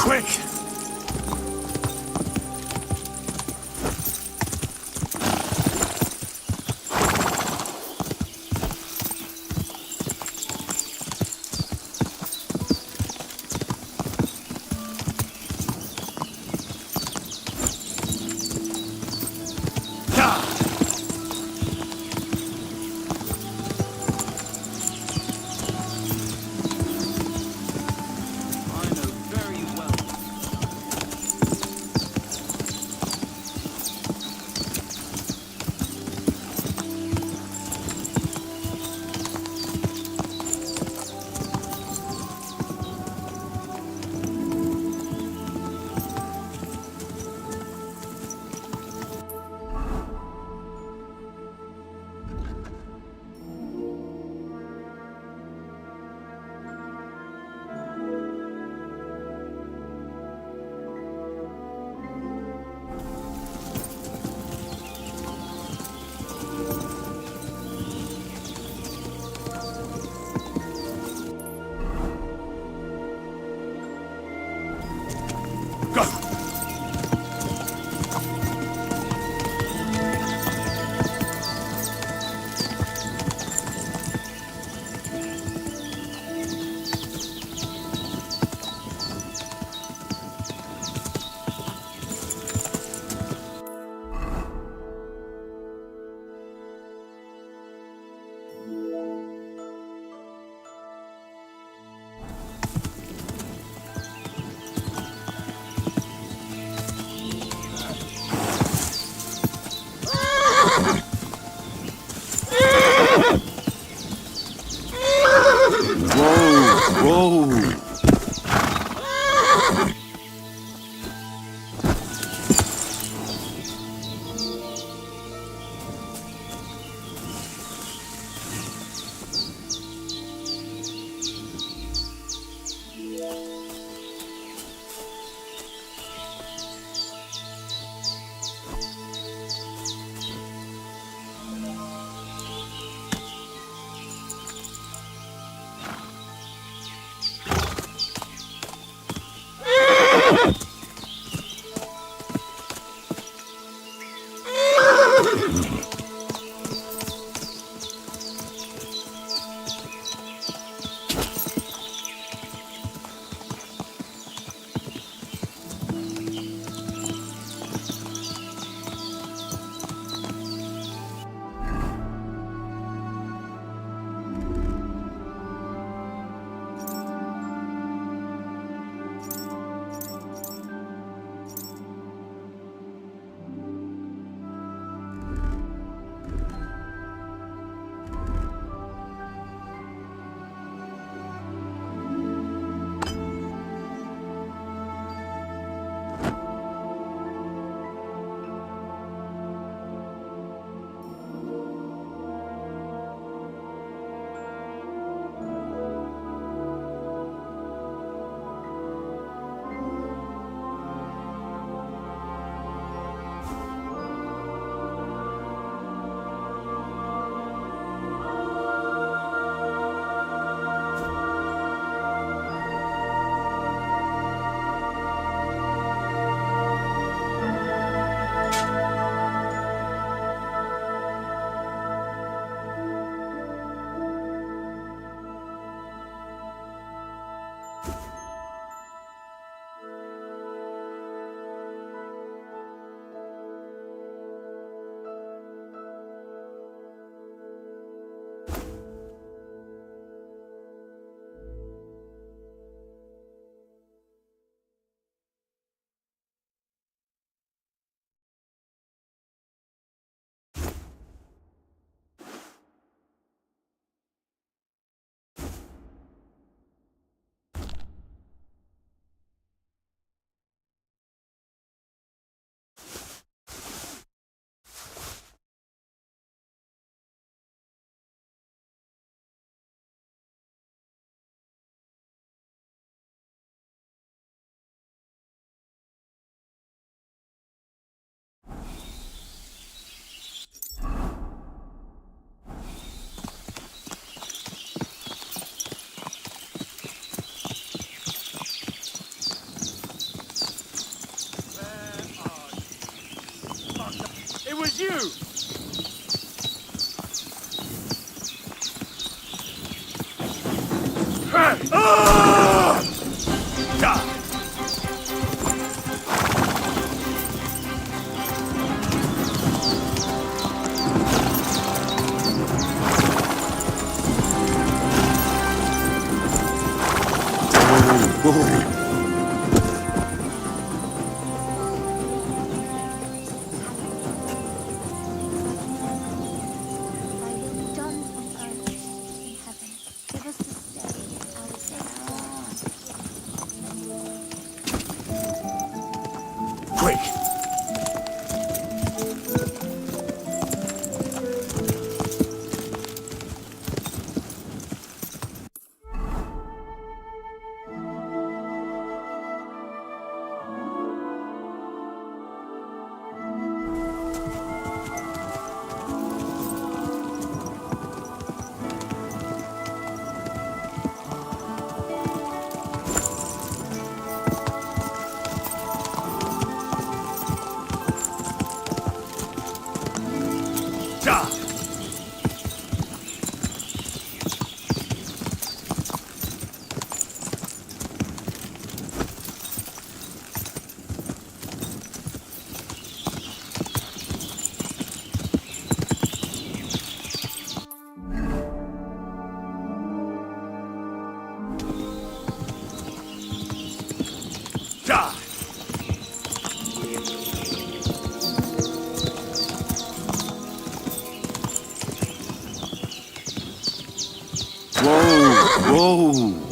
quick! Go! Whoa! Quick! Ja! Ja! Whoa! Whoa!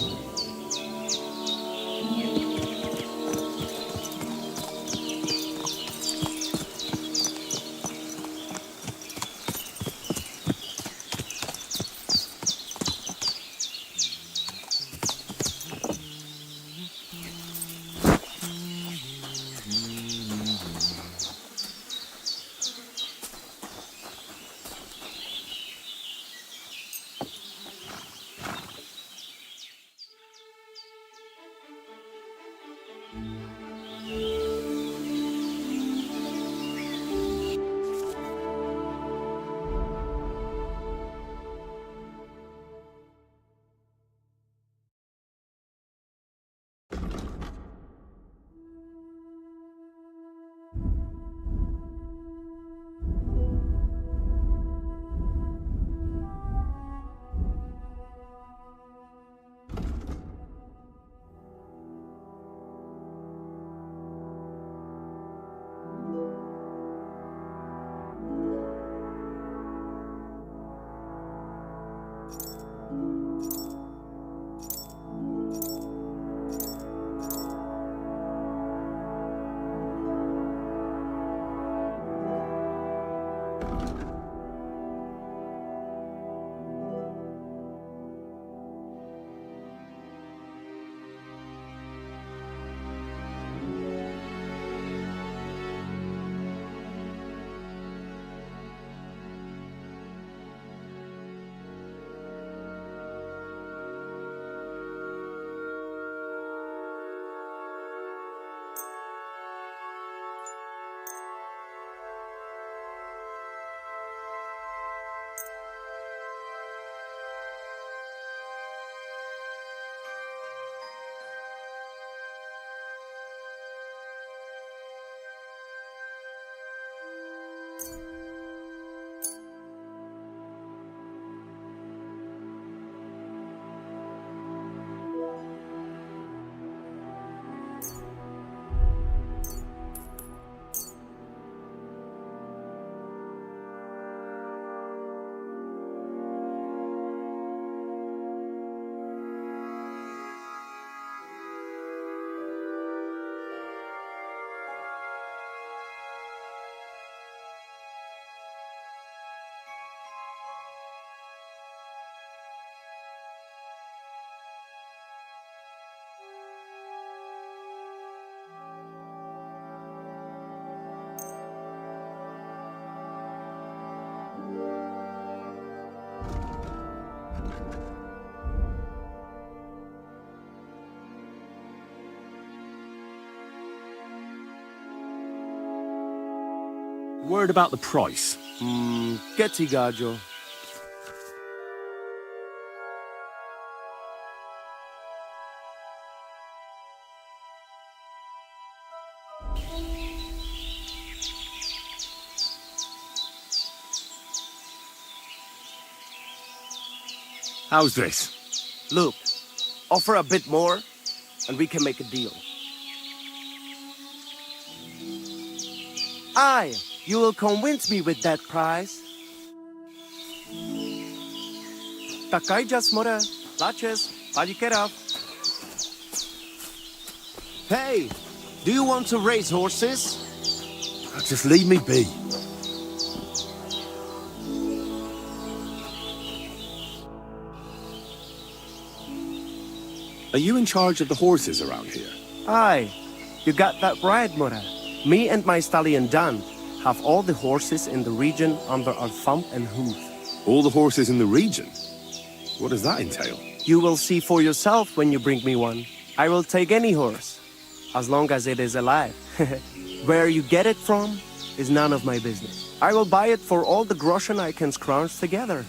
Word about the price. Che ti gaggio? How's this? Look, offer a bit more, and we can make a deal. Aye, you will convince me with that price. Takay jasmora, laches, palikerav. Hey, do you want to race horses? Just leave me be. Are you in charge of the horses around here? Aye, you got that right, Mora. Me and my stallion Dan have all the horses in the region under our thumb and hoof. All the horses in the region? What does that entail? You will see for yourself when you bring me one. I will take any horse, as long as it is alive. Where you get it from is none of my business. I will buy it for all the groschen I can scrounge together.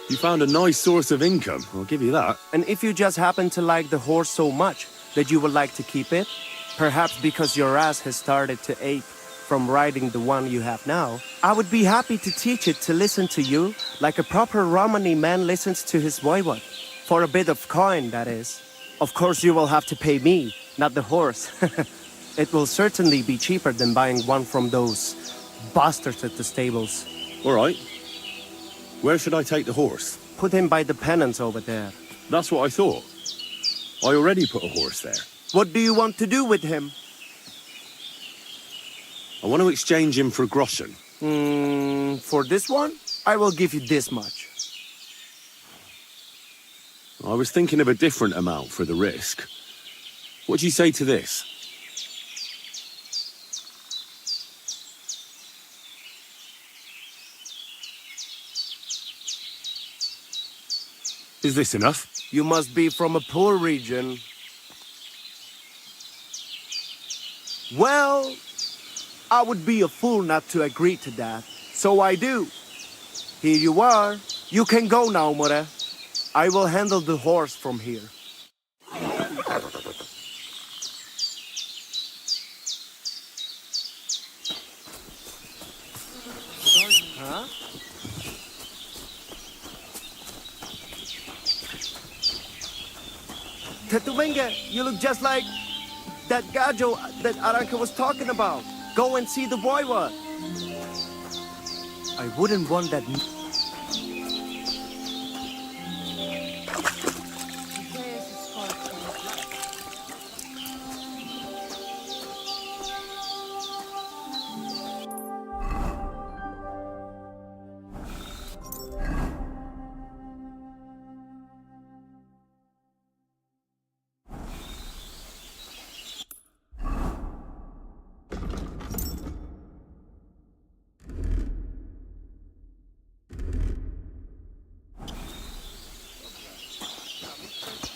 You found a nice source of income, I'll give you that. And if you just happen to like the horse so much that you would like to keep it, perhaps because your ass has started to ache from riding the one you have now, I would be happy to teach it to listen to you like a proper Romani man listens to his voivod. For a bit of coin, that is. Of course you will have to pay me, not the horse. It will certainly be cheaper than buying one from those bastards at the stables. All right. Where should I take the horse? Put him by the pennants over there. That's what I thought. I already put a horse there. What do you want to do with him? I want to exchange him for groschen. For this one, I will give you this much. I was thinking of a different amount for the risk. What do you say to this? Is this enough? You must be from a poor region. Well, I would be a fool not to agree to that. So I do. Here you are. You can go now, More. I will handle the horse from here. Huh? Tetuvenga, you look just like that gajo that Aranka was talking about. Go and see the voivod. I wouldn't want that.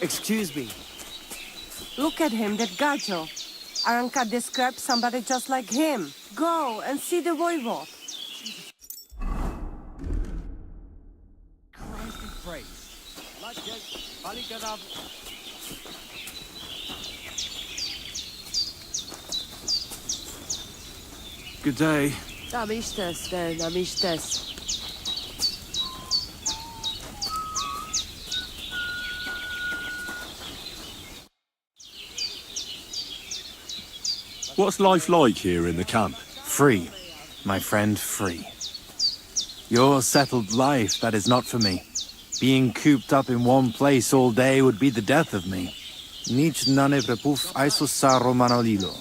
Excuse me. Look at him, that gajo. Aranka described somebody just like him. Go and see the voivod. Christ be praised. Good day. Namistes, namistes. What's life like here in the camp? Free, my friend, free. Your settled life, that is not for me. Being cooped up in one place all day would be the death of me. Nic nane prepuf aisosaro manolilo.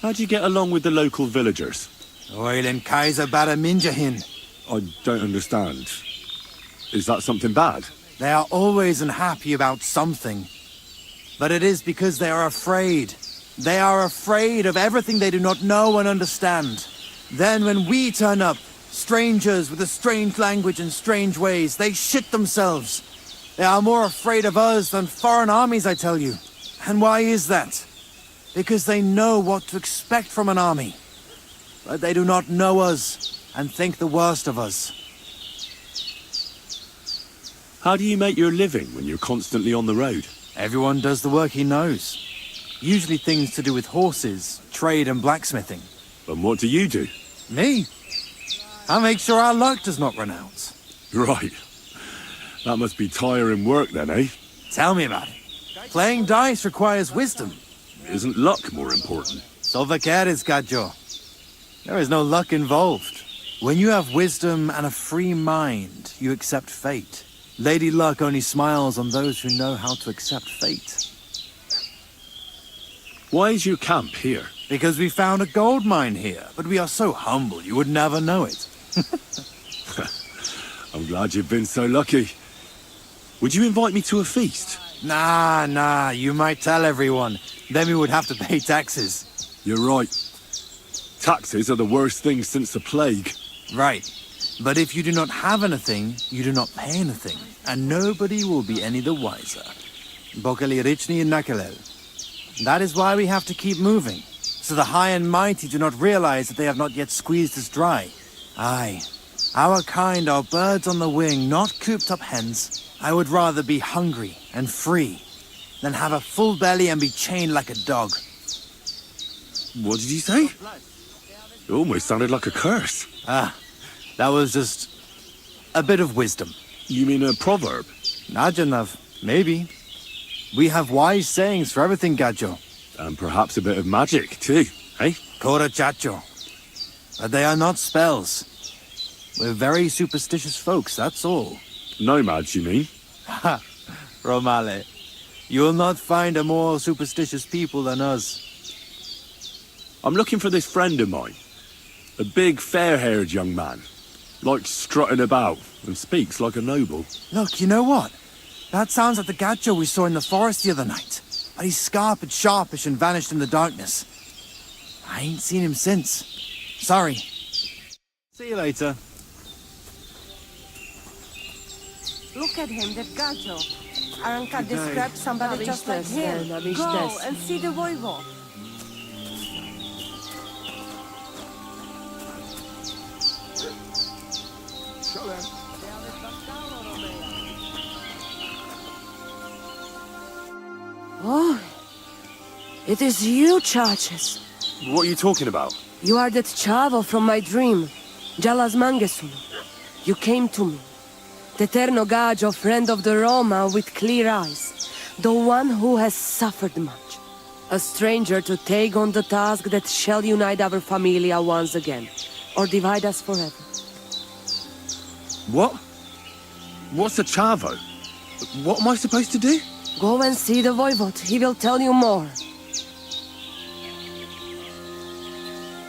How do you get along with the local villagers? Oilen Kaiser Baraminjahin. I don't understand. Is that something bad? They are always unhappy about something. But it is because they are afraid. They are afraid of everything they do not know and understand. Then when we turn up, strangers with a strange language and strange ways, they shit themselves. They are more afraid of us than foreign armies, I tell you. And why is that? Because they know what to expect from an army. But they do not know us. and think the worst of us. How do you make your living when you're constantly on the road? Everyone does the work he knows. Usually things to do with horses, trade and blacksmithing. And what do you do? Me? I make sure our luck does not run out. Right. That must be tiring work then, eh? Tell me about it. Playing dice requires wisdom. Isn't luck more important? So vaqueres, Gajo. There is no luck involved. When you have wisdom and a free mind, you accept fate. Lady Luck only smiles on those who know how to accept fate. Why is your camp here? Because we found a gold mine here, but we are so humble you would never know it. I'm glad you've been so lucky. Would you invite me to a feast? Nah, you might tell everyone. Then we would have to pay taxes. You're right. Taxes are the worst thing since the plague. Right. But if you do not have anything, you do not pay anything. And nobody will be any the wiser. Bokali Richni and Nakalel. That is why we have to keep moving. So the high and mighty do not realize that they have not yet squeezed us dry. Aye. Our kind are birds on the wing, not cooped up hens. I would rather be hungry and free than have a full belly and be chained like a dog. What did you say? It almost sounded like a curse. That was just a bit of wisdom. You mean a proverb? Najanav, maybe. We have wise sayings for everything, Gajo. And perhaps a bit of magic, too, eh? Kora chacho. But they are not spells. We're very superstitious folks, that's all. Nomads, you mean? Ha! Romale. You will not find a more superstitious people than us. I'm looking for this friend of mine. A big, fair-haired young man. Likes strutting about and speaks like a noble. Look, you know what? That sounds like the Gajo we saw in the forest the other night. But he's scarped, sharpish, and vanished in the darkness. I ain't seen him since. Sorry. See you later. Look at him, that Gajo. Aranka described somebody just like him. Go and see the voivod. Oh, it is you, Charges. What are you talking about? You are that chavo from my dream, Jalas Mangesun. You came to me, the Eterno Gajo, friend of the Roma with clear eyes, the one who has suffered much. A stranger to take on the task that shall unite our familia once again, or divide us forever. What? What's a chavo? What am I supposed to do? Go and see the voivod, he will tell you more.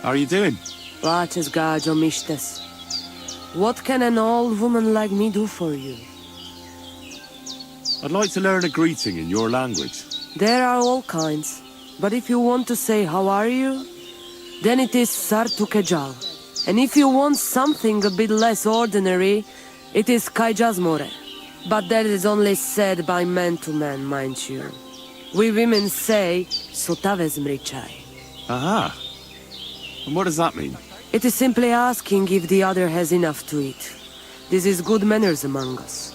How are you doing? Paces, Gajo Mishtes. What can an old woman like me do for you? I'd like to learn a greeting in your language. There are all kinds, but if you want to say how are you, then it is Sartukejal. And if you want something a bit less ordinary, it is Kaijazmore. But that is only said by man to man, mind you. We women say, Sotavez mrichai. Aha. And what does that mean? It is simply asking if the other has enough to eat. This is good manners among us.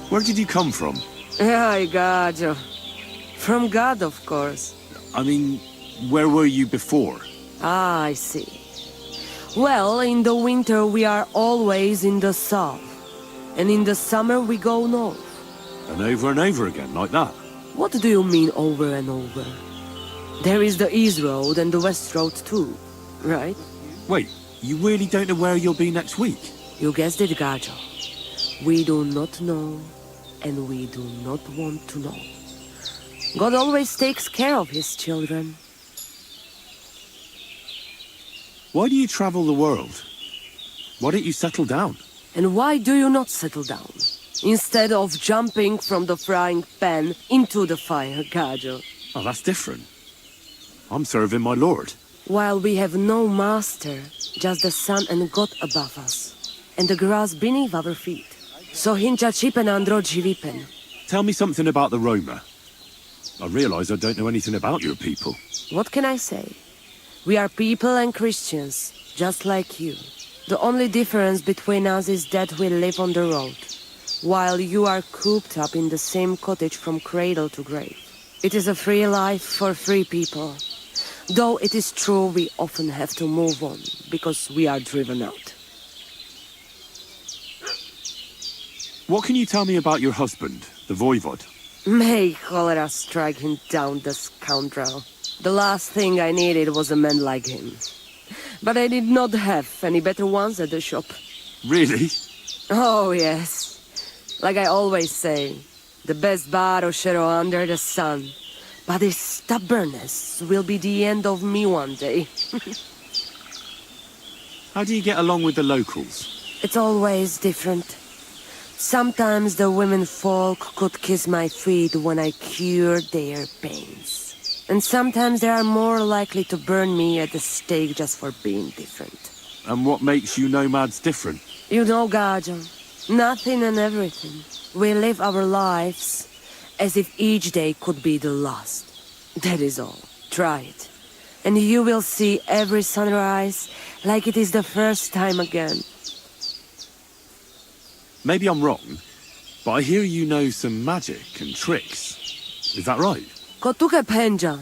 Where did you come from? Ay, Gajo. From God, of course. I mean, where were you before? Ah, I see. Well, in the winter we are always in the south. And in the summer we go north. And over again, like that? What do you mean over and over? There is the East Road and the West Road too, right? Wait, you really don't know where you'll be next week? You guessed it, Gajo. We do not know, and we do not want to know. God always takes care of his children. Why do you travel the world? Why don't you settle down? And why do you not settle down? Instead of jumping from the frying pan into the fire, Gajo. Oh, that's different. I'm serving my lord. While we have no master, just the sun and God above us, and the grass beneath our feet. So hincha chipen andro jivipen. Tell me something about the Roma. I realize I don't know anything about your people. What can I say? We are people and Christians, just like you. The only difference between us is that we live on the road, while you are cooped up in the same cottage from cradle to grave. It is a free life for free people. Though it is true we often have to move on, because we are driven out. What can you tell me about your husband, the voivod? May cholera strike him down, the scoundrel. The last thing I needed was a man like him. But I did not have any better ones at the shop. Really? Oh, yes. Like I always say, the best baroshero under the sun. But his stubbornness will be the end of me one day. How do you get along with the locals? It's always different. Sometimes the women folk could kiss my feet when I cured their pains. And sometimes they are more likely to burn me at the stake just for being different. And what makes you nomads different? You know, Gajo, nothing and everything. We live our lives as if each day could be the last. That is all. Try it. And you will see every sunrise like it is the first time again. Maybe I'm wrong, but I hear you know some magic and tricks. Is that right? Kotuke Penja.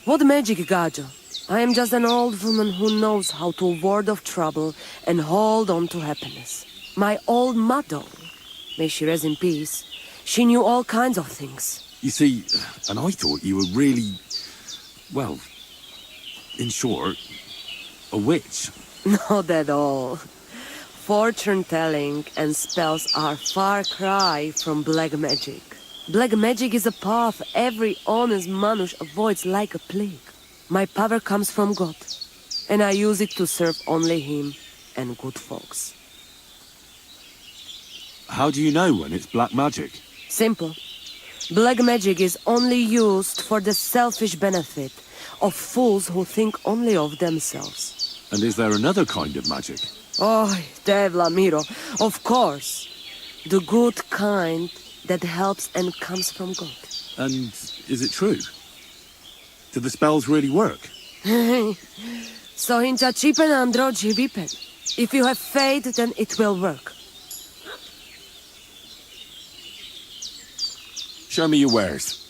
What magic, Gajo? I am just an old woman who knows how to ward off trouble and hold on to happiness. My old mother, may she rest in peace, she knew all kinds of things. You see, and I thought you were really, well, in short, a witch. Not at all. Fortune-telling and spells are far cry from black magic. Black magic is a path every honest manush avoids like a plague. My power comes from God, and I use it to serve only Him and good folks. How do you know when it's black magic? Simple. Black magic is only used for the selfish benefit of fools who think only of themselves. And is there another kind of magic? Oh, Devla Miro, of course. The good kind that helps and comes from God. And is it true? Do the spells really work? So hincha chipen androji vipen. If you have faith, then it will work. Show me your wares.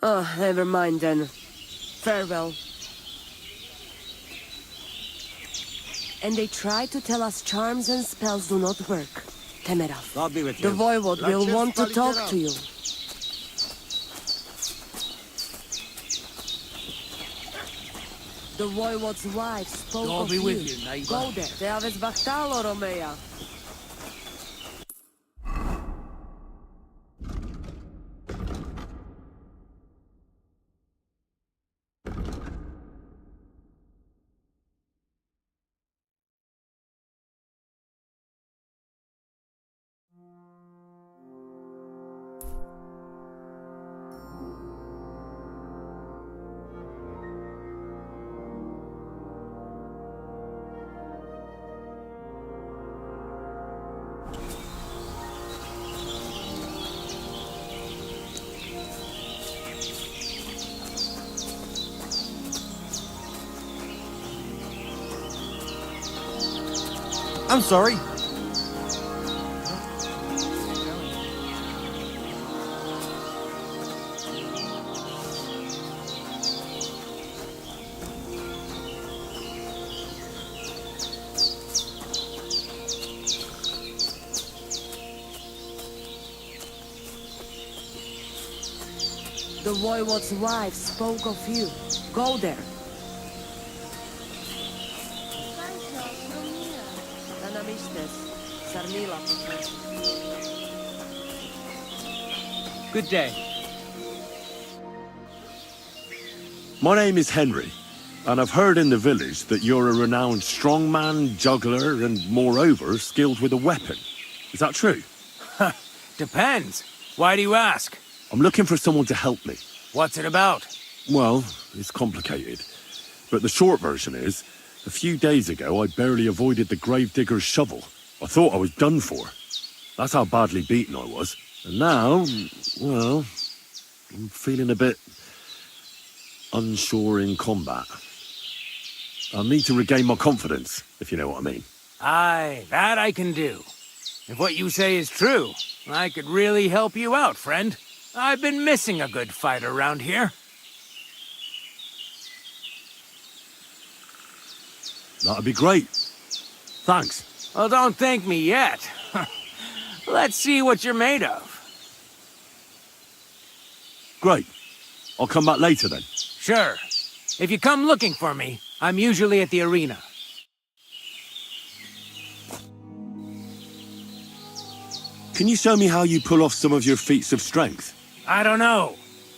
Oh, never mind then. Farewell. And they try to tell us charms and spells do not work. Temerav. God be with The voivod will want to talk to you. The voivod's wife spoke God of be you. with you, neighbor. Go there. Te aveți bachtalo, Romea. I'm sorry. The Voivode's wife spoke of you. Go there. Good day. My name is Henry, and I've heard in the village that you're a renowned strongman, juggler, and moreover, skilled with a weapon. Is that true? Depends. Why do you ask? I'm looking for someone to help me. What's it about? Well, it's complicated. But the short version is, a few days ago I barely avoided the gravedigger's shovel. I thought I was done for. That's how badly beaten I was. And now, well, I'm feeling a bit unsure in combat. I'll need to regain my confidence, if you know what I mean. Aye, that I can do. If what you say is true, I could really help you out, friend. I've been missing a good fight around here. That'd be great. Thanks. Well, don't thank me yet. Let's see what you're made of. Great. I'll come back later then. Sure. If you come looking for me, I'm usually at the arena. Can you show me how you pull off some of your feats of strength? I don't know.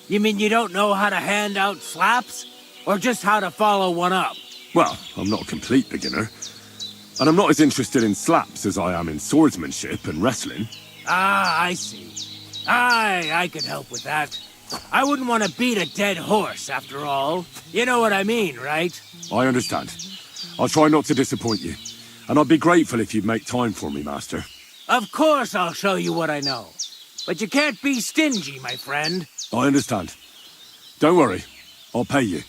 You mean you don't know how to hand out slaps? Or just how to follow one up? Well, I'm not a complete beginner. And I'm not as interested in slaps as I am in swordsmanship and wrestling. Ah, I see. Aye, I could help with that. I wouldn't want to beat a dead horse, after all. You know what I mean, right? I understand. I'll try not to disappoint you. And I'd be grateful if you'd make time for me, Master. Of course I'll show you what I know. But you can't be stingy, my friend. I understand. Don't worry. I'll pay you.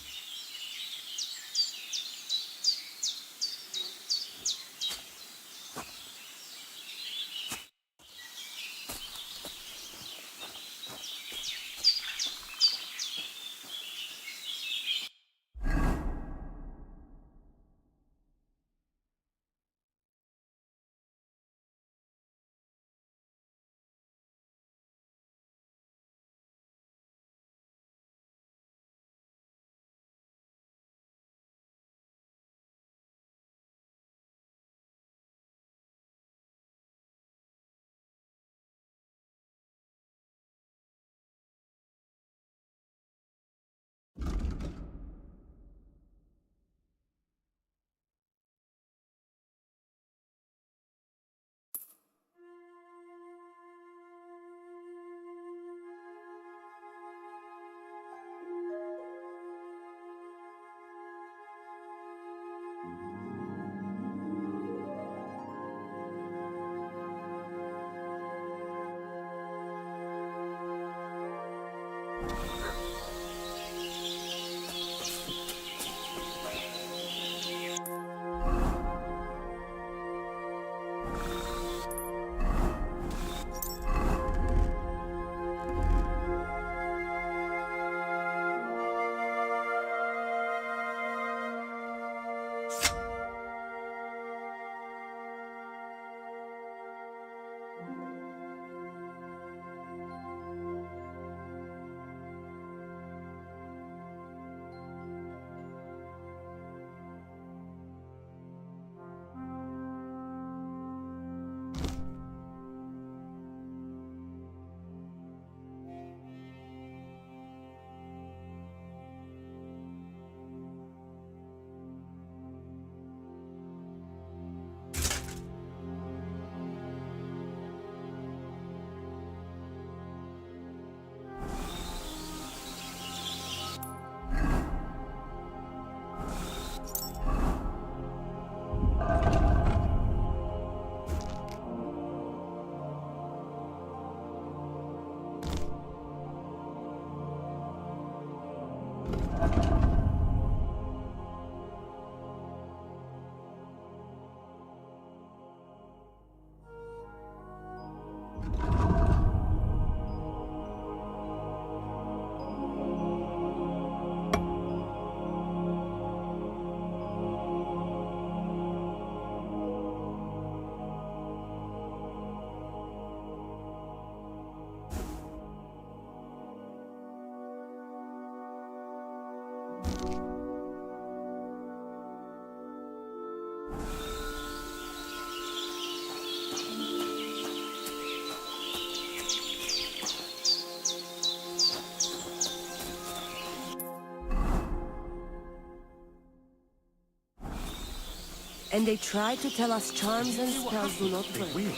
And they try to tell us charms and spells do not work.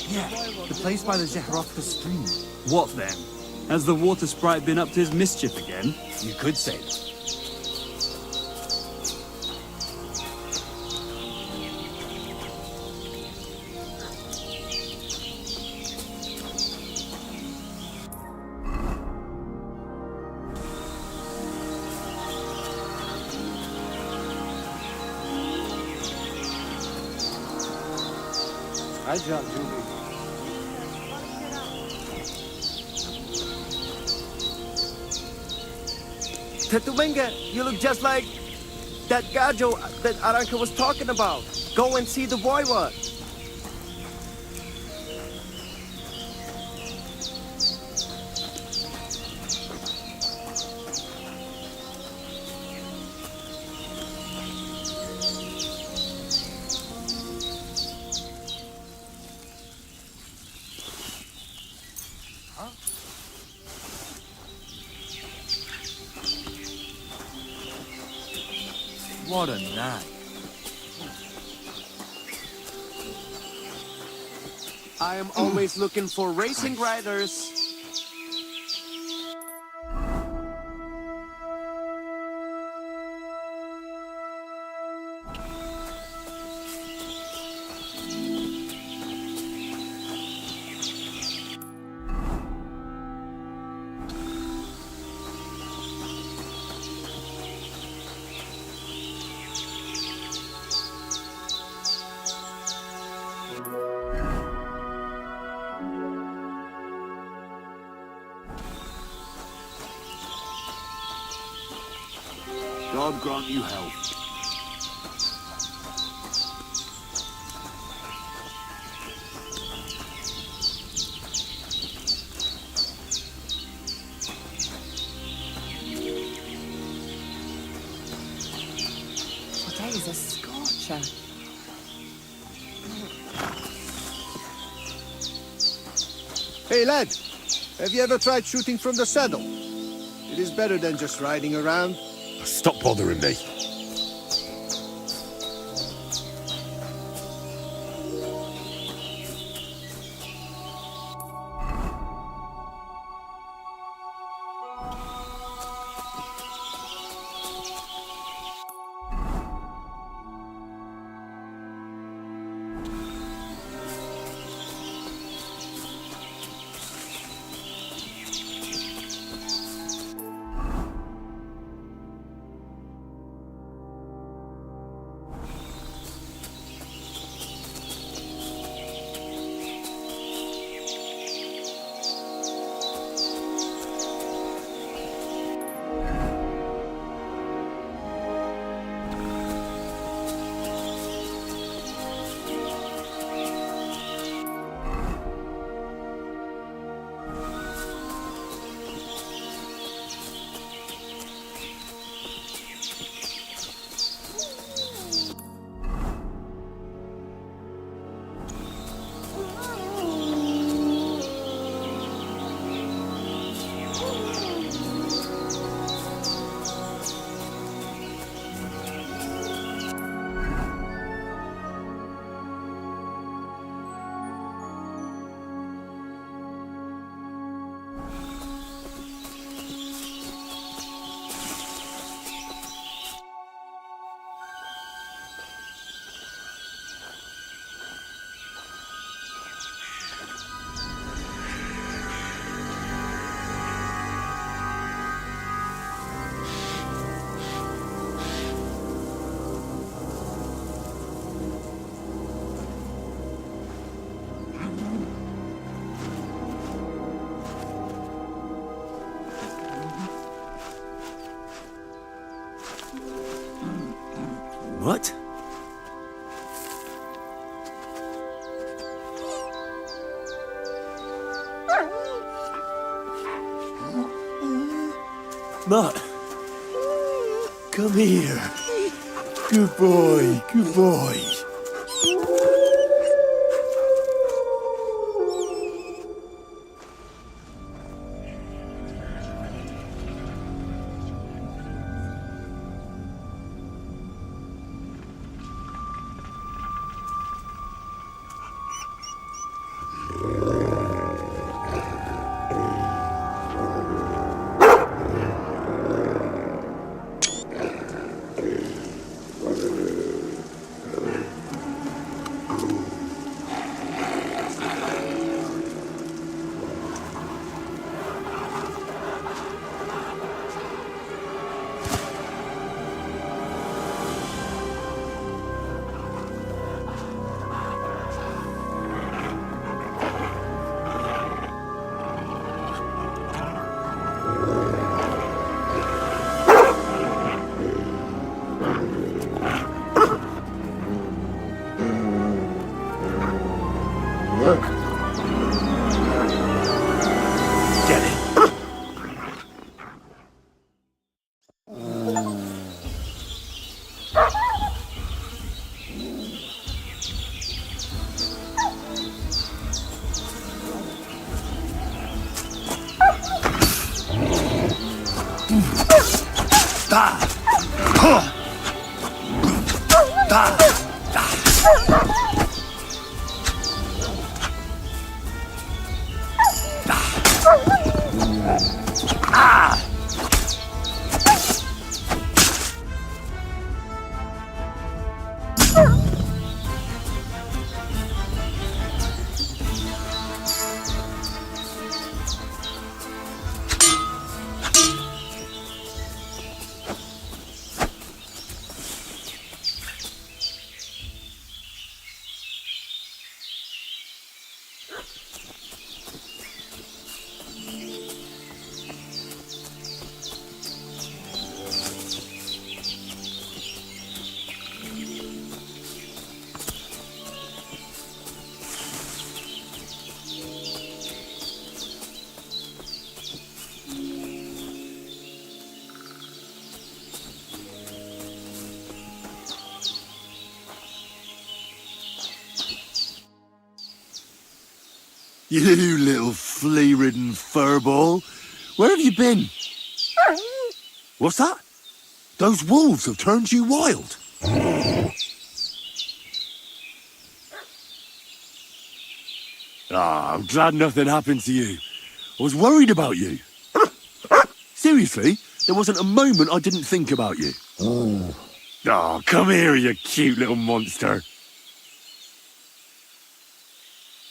Yeah, the place by the Zehrovka stream. What then? Has the water sprite been up to his mischief again? You could say that. Tetumenga, you look just like that Gajo that Aranka was talking about. Go and see the voivod. What a night. I am always looking for racing riders. God grant you health. Today is a scorcher. Hey lad, have you ever tried shooting from the saddle? It is better than just riding around. Stop bothering me. What? Mutt, come here. Good boy, good boy. Get it. You little flea-ridden furball. Where have you been? What's that? Those wolves have turned you wild. Ah, I'm glad nothing happened to you. I was worried about you. Seriously, there wasn't a moment I didn't think about you. Oh, come here, you cute little monster.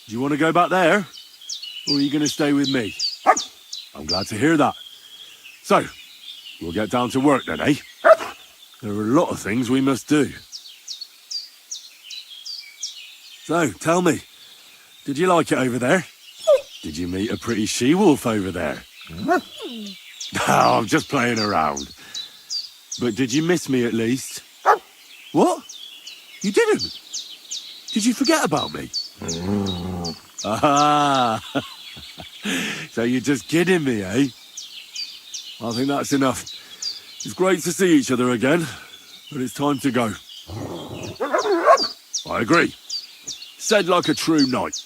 Do you want to go back there? Or are you going to stay with me? I'm glad to hear that. So, we'll get down to work then, eh? There are a lot of things we must do. So, tell me, did you like it over there? Did you meet a pretty she-wolf over there? No, I'm just playing around. But did you miss me at least? What? You didn't? Did you forget about me? Ah, so you're just kidding me, eh? I think that's enough. It's great to see each other again, but it's time to go. I agree. Said like a true knight.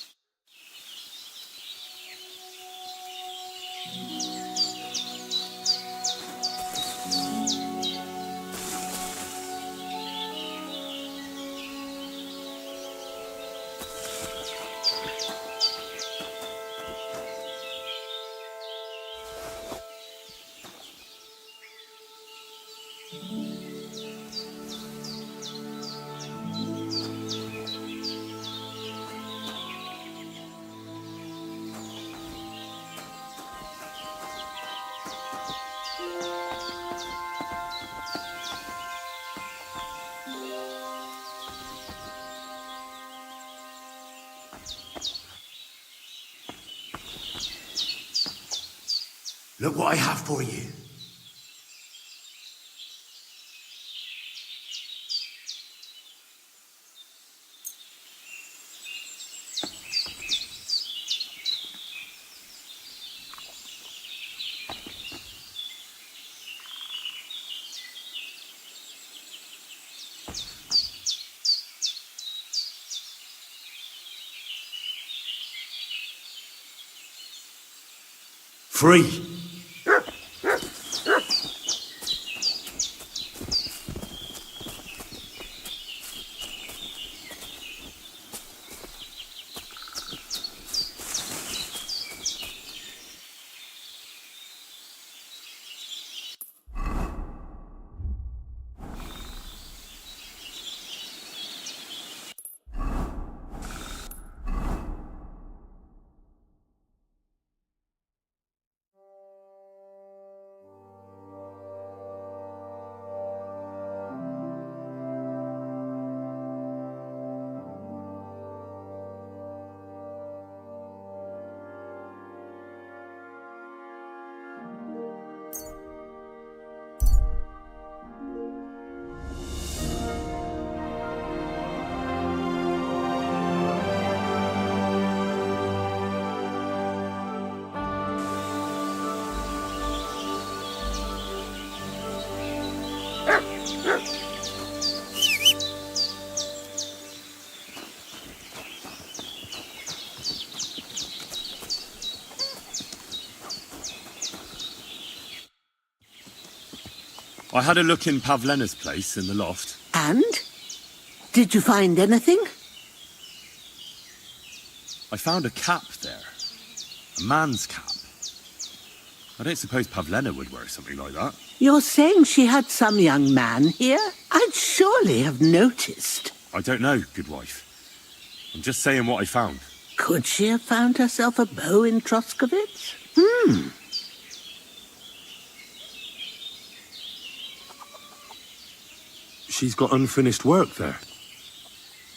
Look what I have for you. Free. I had a look in Pavlena's place in the loft. And? Did you find anything? I found a cap there. A man's cap. I don't suppose Pavlena would wear something like that. You're saying she had some young man here? I'd surely have noticed. I don't know, good wife. I'm just saying what I found. Could she have found herself a bow in Troskovitz? She's got unfinished work there.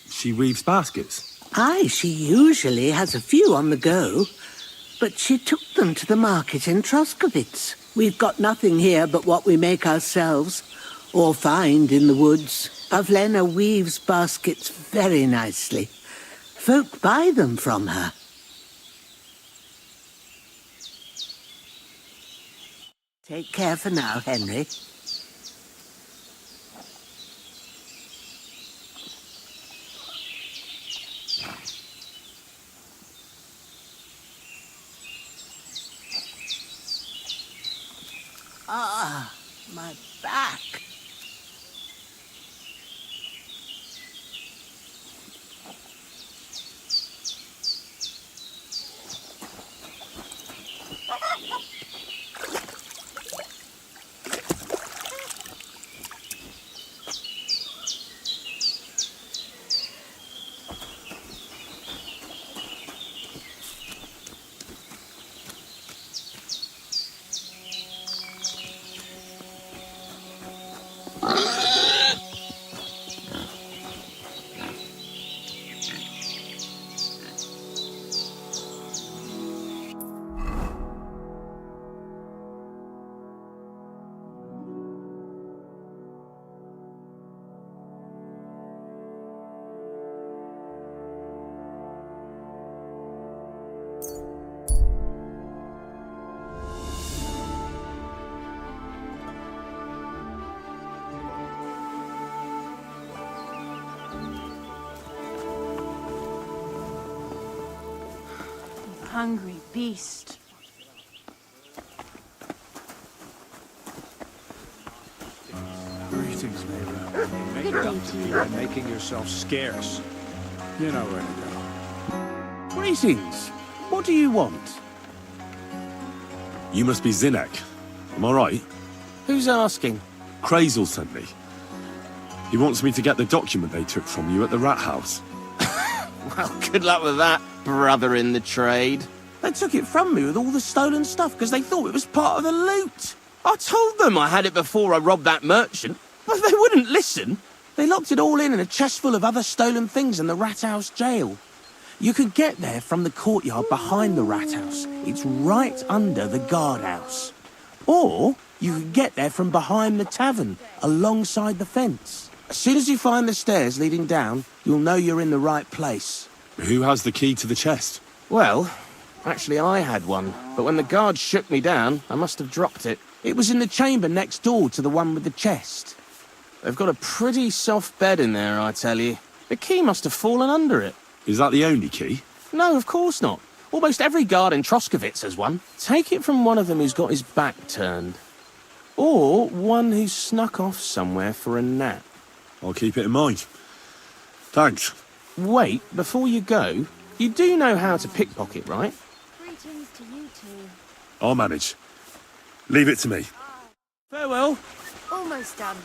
She weaves baskets. Aye, she usually has a few on the go. But she took them to the market in Troskovitz. We've got nothing here but what we make ourselves, or find in the woods. Pavlena weaves baskets very nicely. Folk buy them from her. Take care for now, Henry. Ah, my back. Hungry beast. Greetings, neighbor. Good day to you. You're making yourself scarce. You know where to go. Greetings. What do you want? You must be Zinnek. Am I right? Who's asking? Crazel sent me. He wants me to get the document they took from you at the rat house. Well, good luck with that, brother in the trade. They took it from me with all the stolen stuff because they thought it was part of the loot. I told them I had it before I robbed that merchant, but they wouldn't listen. They locked it all in a chest full of other stolen things in the rat house jail. You can get there from the courtyard behind the rat house. It's right under the guardhouse. Or you can get there from behind the tavern, alongside the fence. As soon as you find the stairs leading down, you'll know you're in the right place. Who has the key to the chest? Well, actually I had one, but when the guards shook me down, I must have dropped it. It was in the chamber next door to the one with the chest. They've got a pretty soft bed in there, I tell you. The key must have fallen under it. Is that the only key? No, of course not. Almost every guard in Troskovitz has one. Take it from one of them who's got his back turned. Or one who snuck off somewhere for a nap. I'll keep it in mind. Thanks. Wait, before you go, you do know how to pickpocket, right? Greetings to you two. I'll manage. Leave it to me. Farewell. Almost done.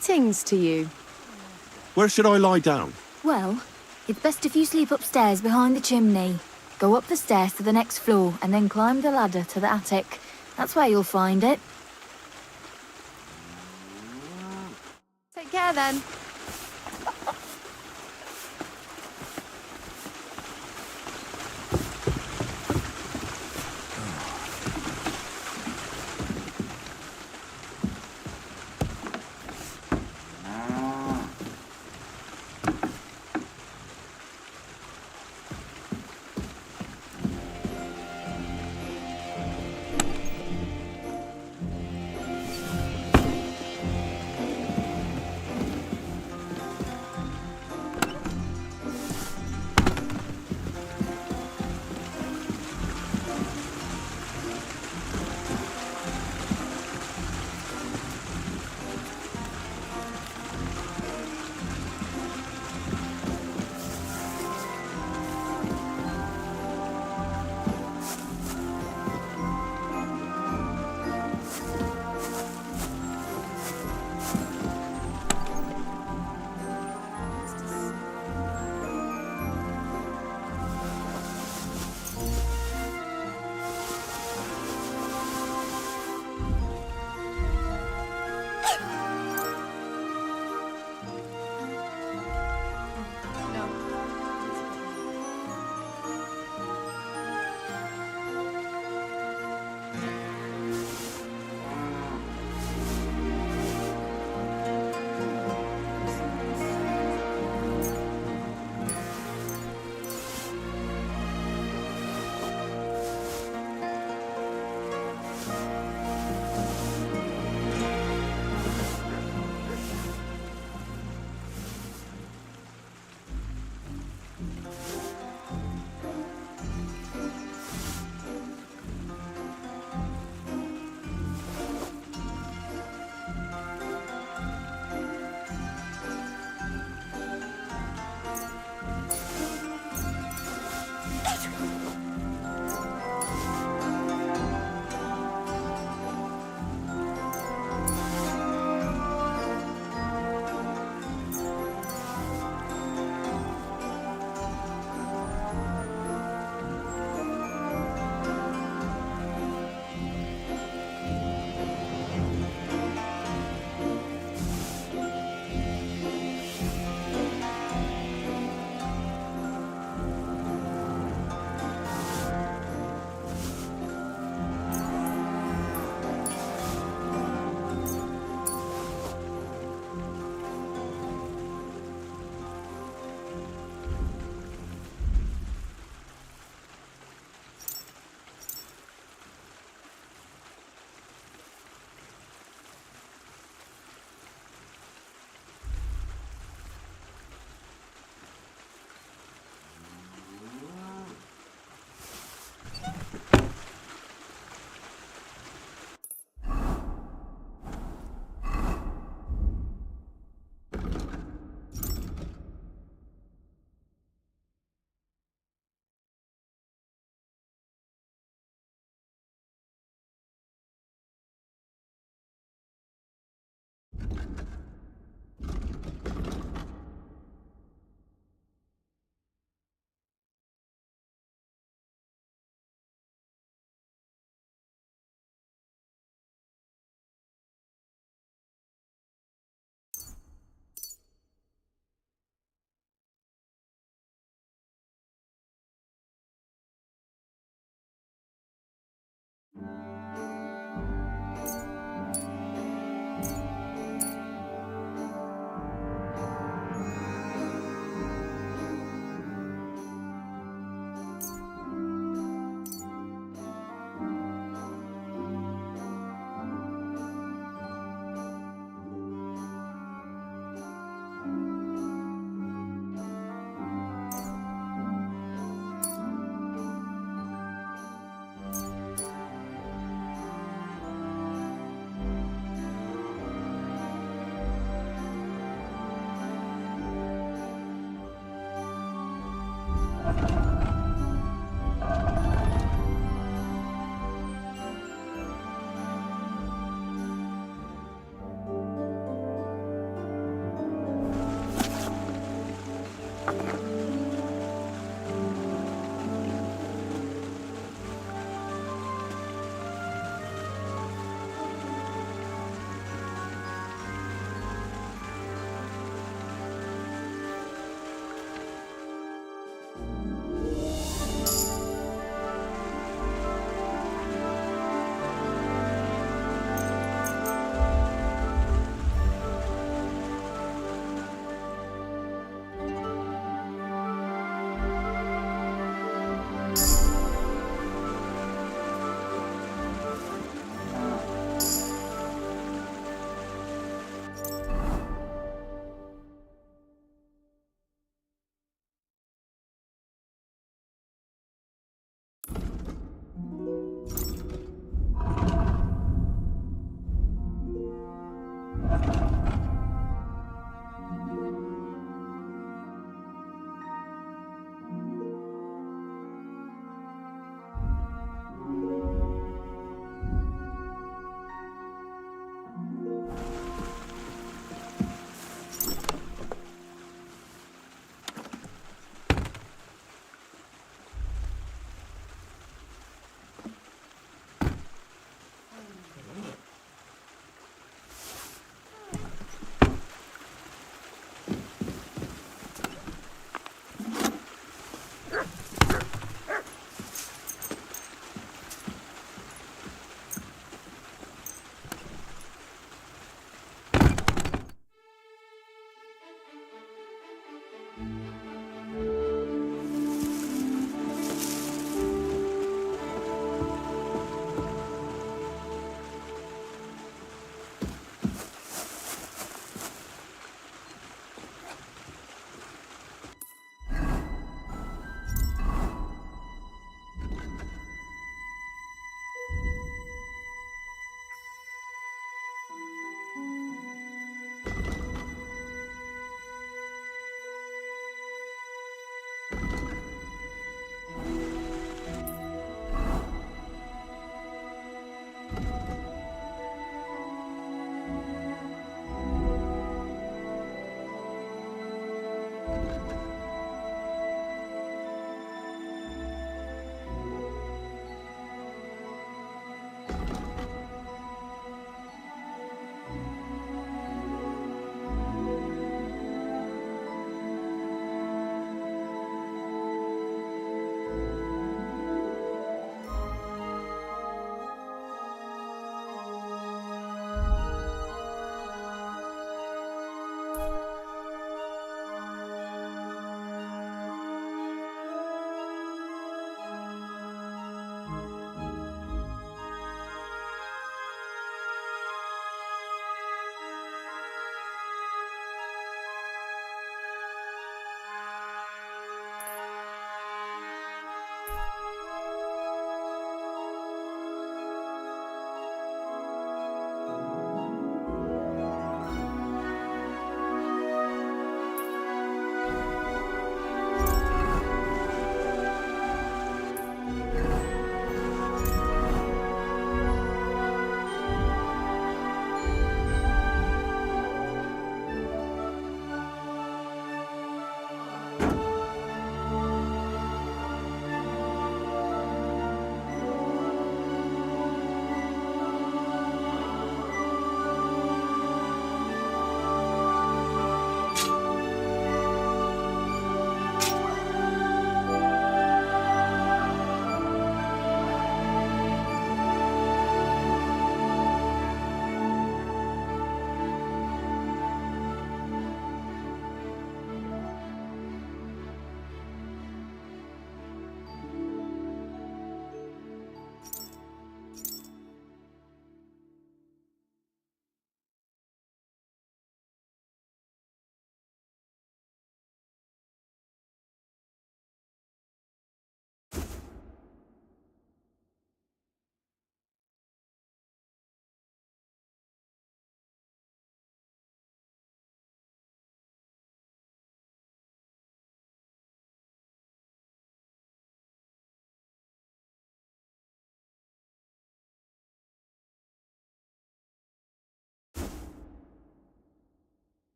Greetings to you. Where should I lie down? Well, it's best if you sleep upstairs behind the chimney. Go up the stairs to the next floor and then climb the ladder to the attic. That's where you'll find it. Take care then.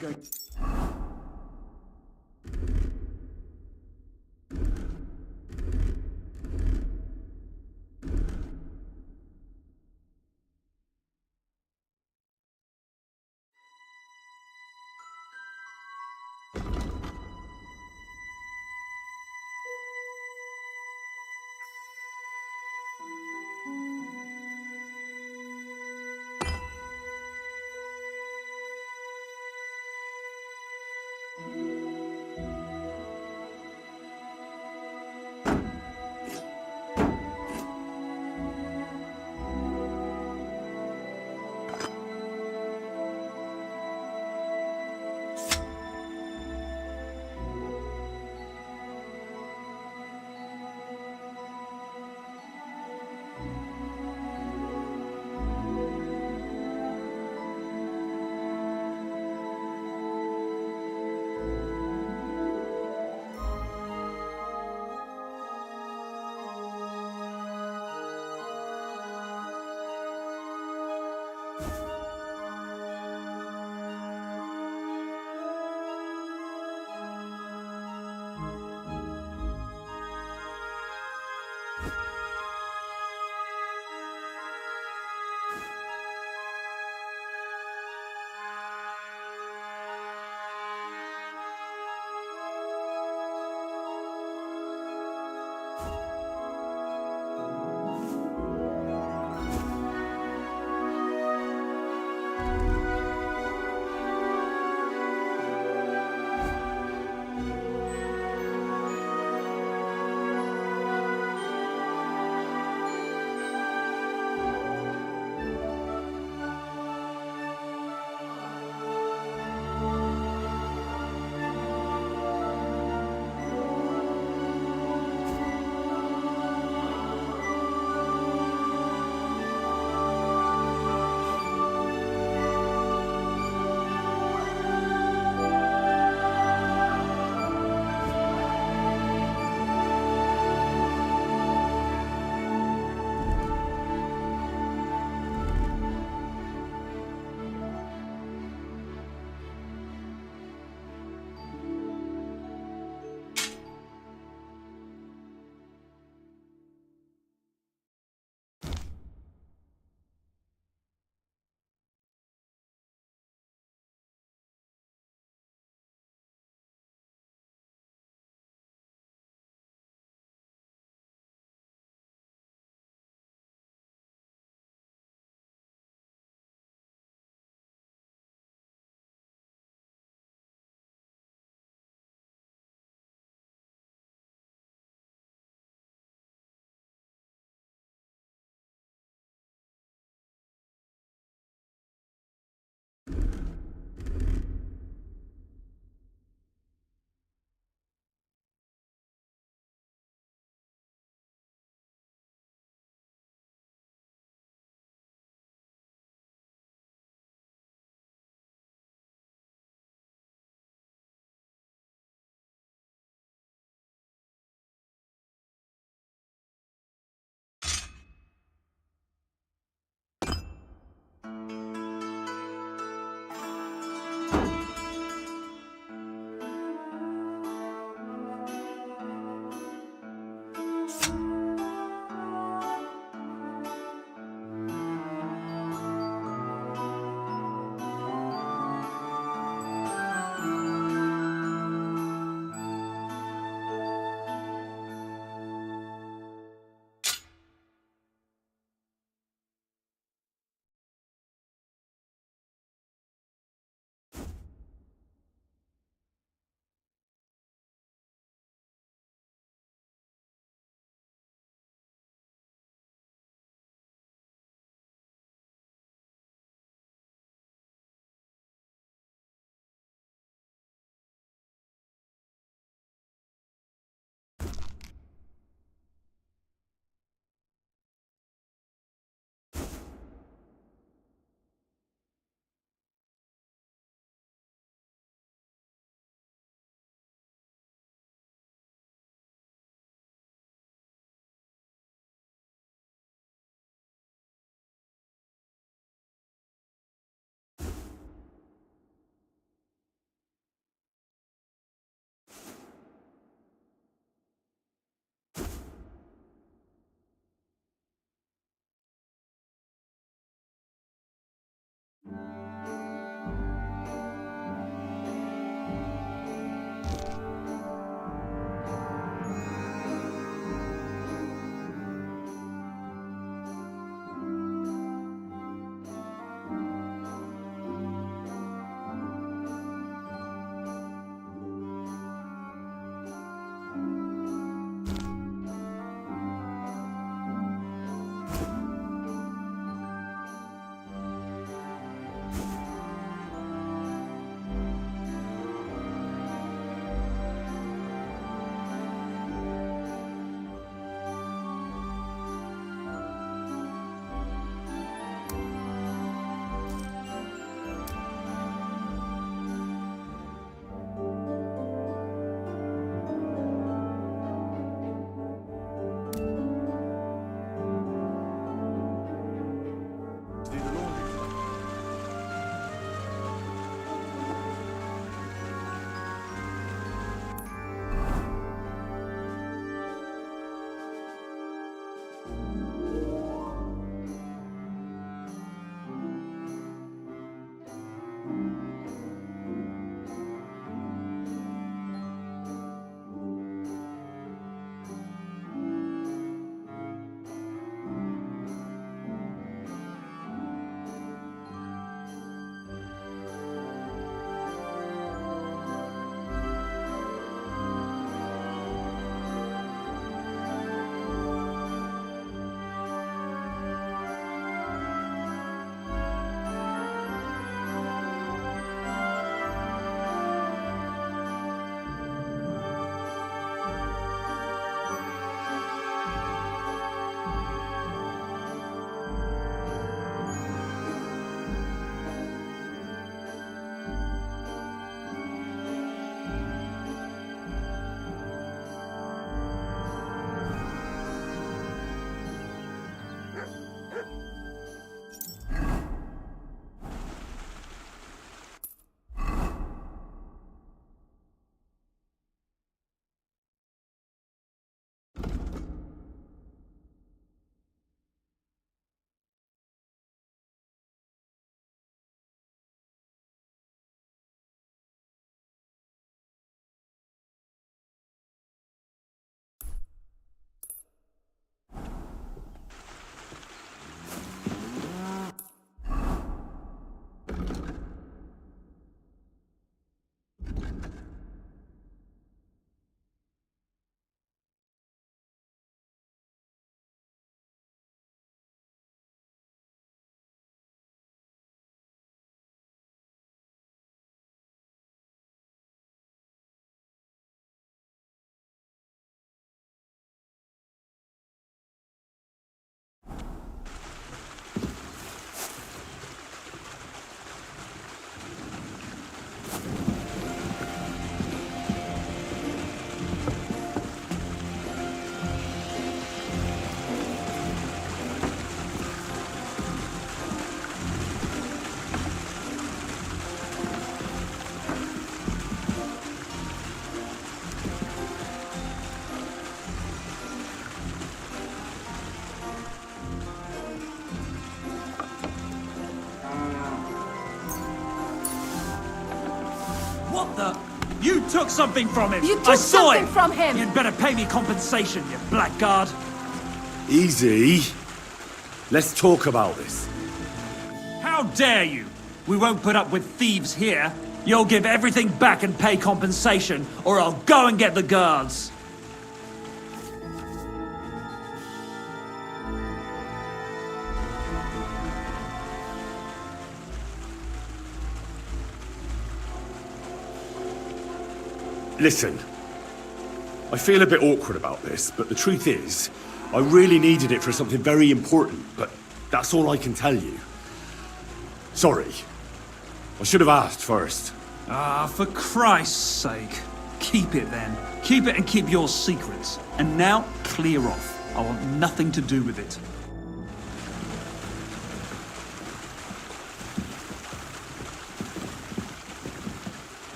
going... the... You took something from him! You I took saw something it! from him! You'd better pay me compensation, you blackguard! Easy. Let's talk about this. How dare you! We won't put up with thieves here. You'll give everything back and pay compensation, or I'll go and get the guards. Listen, I feel a bit awkward about this, but the truth is, I really needed it for something very important, but that's all I can tell you. Sorry. I should have asked first. Ah, for Christ's sake. Keep it then. Keep it and keep your secrets. And now, clear off. I want nothing to do with it.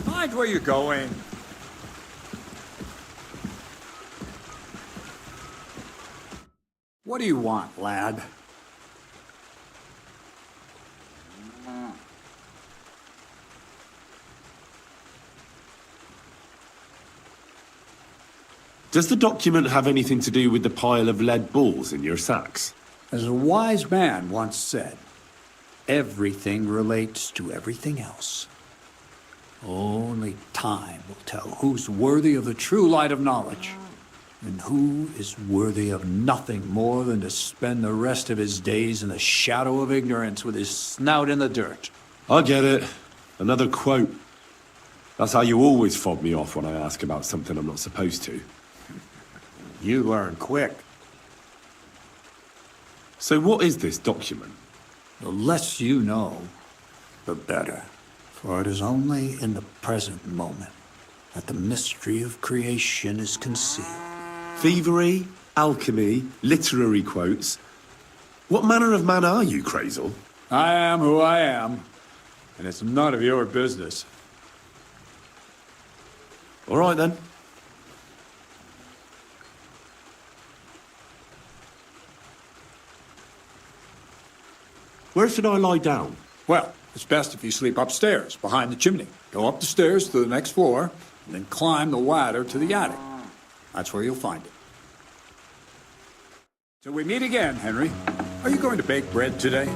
Mind where you're going. What do you want, lad? Does the document have anything to do with the pile of lead balls in your sacks? As a wise man once said, everything relates to everything else. Only time will tell who's worthy of the true light of knowledge, and who is worthy of nothing more than to spend the rest of his days in the shadow of ignorance with his snout in the dirt. I get it. Another quote. That's how you always fob me off when I ask about something I'm not supposed to. You learn quick. So what is this document? The less you know, the better. For it is only in the present moment that the mystery of creation is concealed. Thievery, alchemy, literary quotes. What manner of man are you, Crazel? I am who I am, and it's none of your business. All right, then. Where should I lie down? Well, it's best if you sleep upstairs, behind the chimney. Go up the stairs to the next floor, and then climb the ladder to the attic. That's where you'll find it. Till we meet again, Henry. Are you going to bake bread today?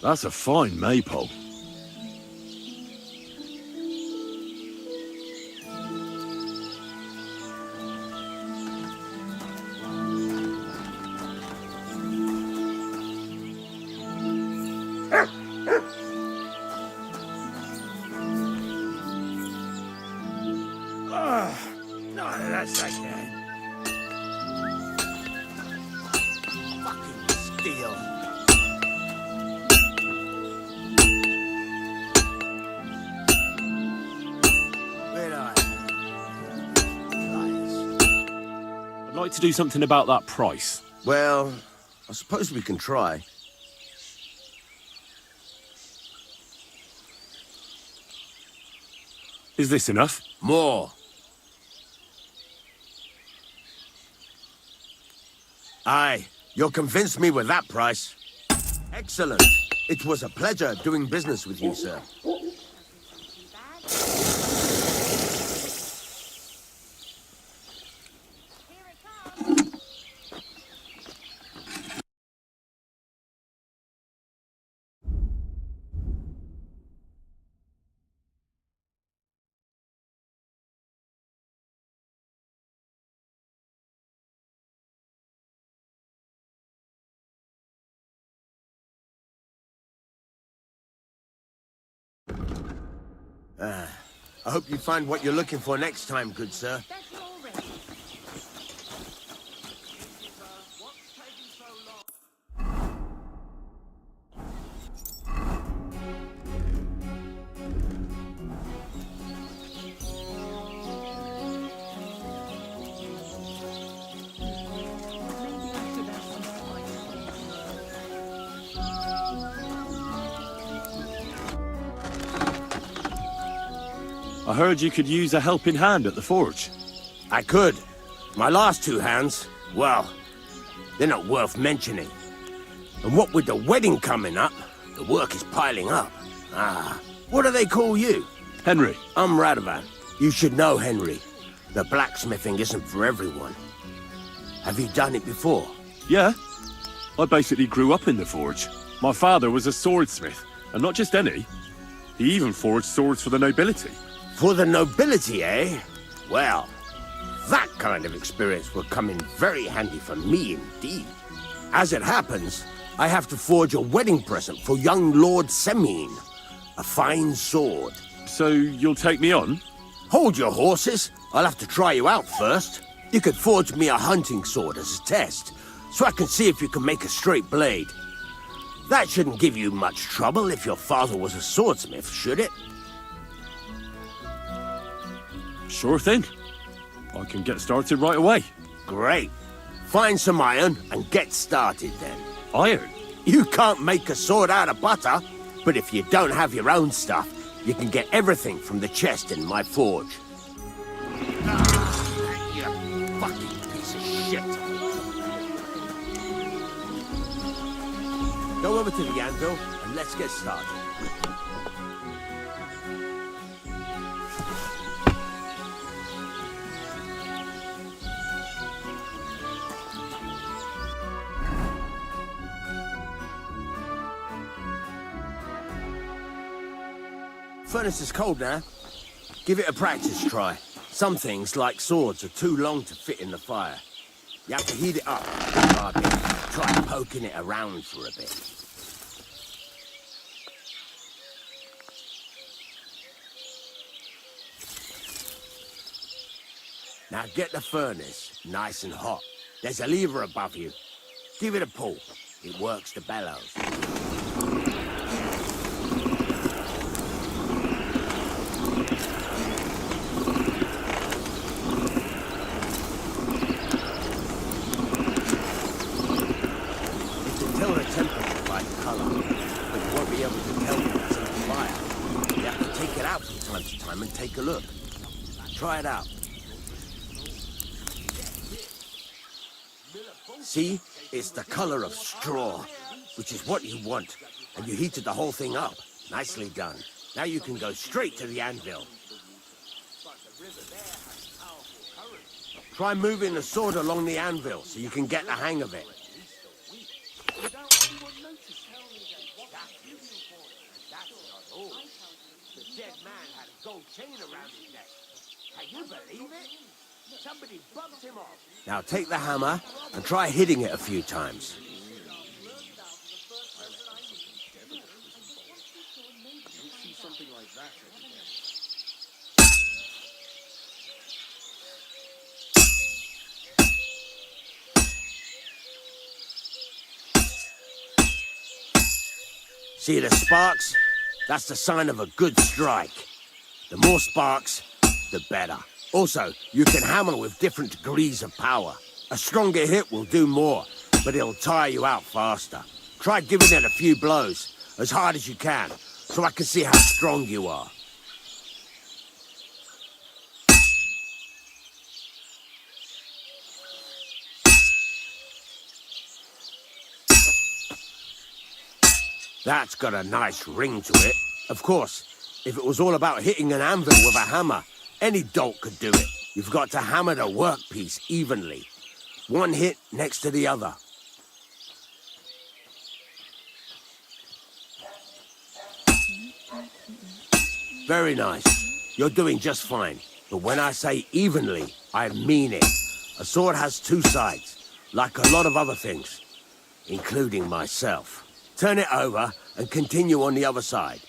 That's a fine maypole. That's like that. Fucking steel. like to do something about that price? Well, I suppose we can try. Is this enough? More. Aye, you'll convince me with that price. Excellent. It was a pleasure doing business with you, sir. I hope you find what you're looking for next time, good sir. I heard you could use a helping hand at the forge. I could. My last two hands, well, they're not worth mentioning. And what with the wedding coming up, the work is piling up. What do they call you? Henry. I'm Radovan. You should know, Henry. The blacksmithing isn't for everyone. Have you done it before? Yeah. I basically grew up in the forge. My father was a swordsmith, and not just any. He even forged swords for the nobility. For the nobility, eh? Well, that kind of experience will come in very handy for me indeed. As it happens, I have to forge a wedding present for young Lord Semine. A fine sword. So you'll take me on? Hold your horses. I'll have to try you out first. You could forge me a hunting sword as a test, so I can see if you can make a straight blade. That shouldn't give you much trouble if your father was a swordsmith, should it? Sure thing. I can get started right away. Great. Find some iron and get started then. Iron? You can't make a sword out of butter, but if you don't have your own stuff, you can get everything from the chest in my forge. You fucking piece of shit. Go over to the anvil and let's get started. Furnace is cold now. Give it a practice try. Some things, like swords, are too long to fit in the fire. You have to heat it up a bit. Try poking it around for a bit. Now get the furnace nice and hot. There's a lever above you. Give it a pull. It works the bellows. And take a look. Try it out. See? It's the color of straw, which is what you want. And you heated the whole thing up. Nicely done. Now you can go straight to the anvil. Try moving the sword along the anvil so you can get the hang of it. Gold chain around his neck. Can you believe it? Somebody bumped him off. Now take the hammer and try hitting it a few times. See the sparks? That's the sign of a good strike. The more sparks, the better. Also, you can hammer with different degrees of power. A stronger hit will do more, but it'll tire you out faster. Try giving it a few blows, as hard as you can, so I can see how strong you are. That's got a nice ring to it. Of course, if it was all about hitting an anvil with a hammer, any dolt could do it. You've got to hammer the workpiece evenly. One hit next to the other. Very nice. You're doing just fine. But when I say evenly, I mean it. A sword has two sides, like a lot of other things, including myself. Turn it over and continue on the other side.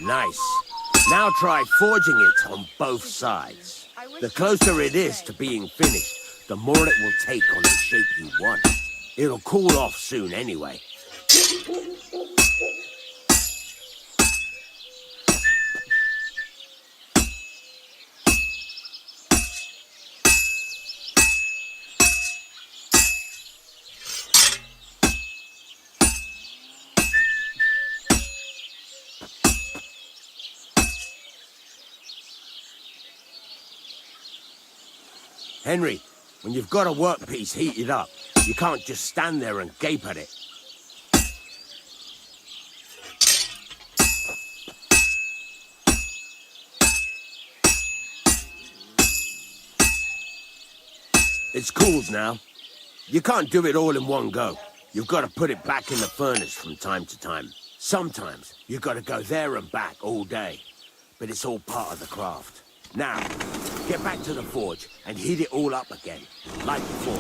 Nice. Now try forging it on both sides. The closer it is to being finished, the more it will take on the shape you want. It'll cool off soon anyway. Henry, when you've got a workpiece heated up, you can't just stand there and gape at it. It's cooled now. You can't do it all in one go. You've got to put it back in the furnace from time to time. Sometimes you've got to go there and back all day. But it's all part of the craft. Now, get back to the forge and heat it all up again, like before.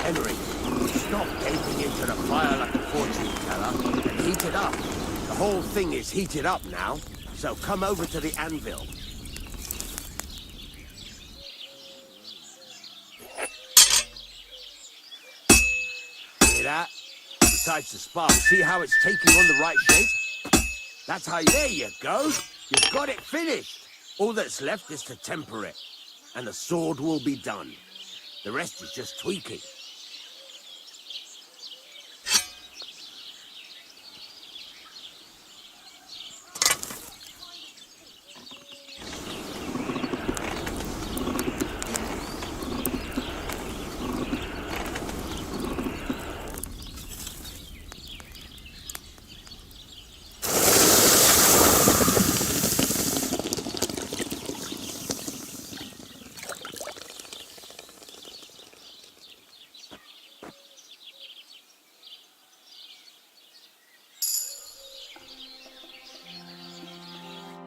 Henry, stop gaping into the fire like a fortune teller and heat it up. The whole thing is heated up now, so come over to the anvil. That. Besides the spark, see how it's taking on the right shape? That's how there you go. You've got it finished. All that's left is to temper it, and the sword will be done. The rest is just tweaking.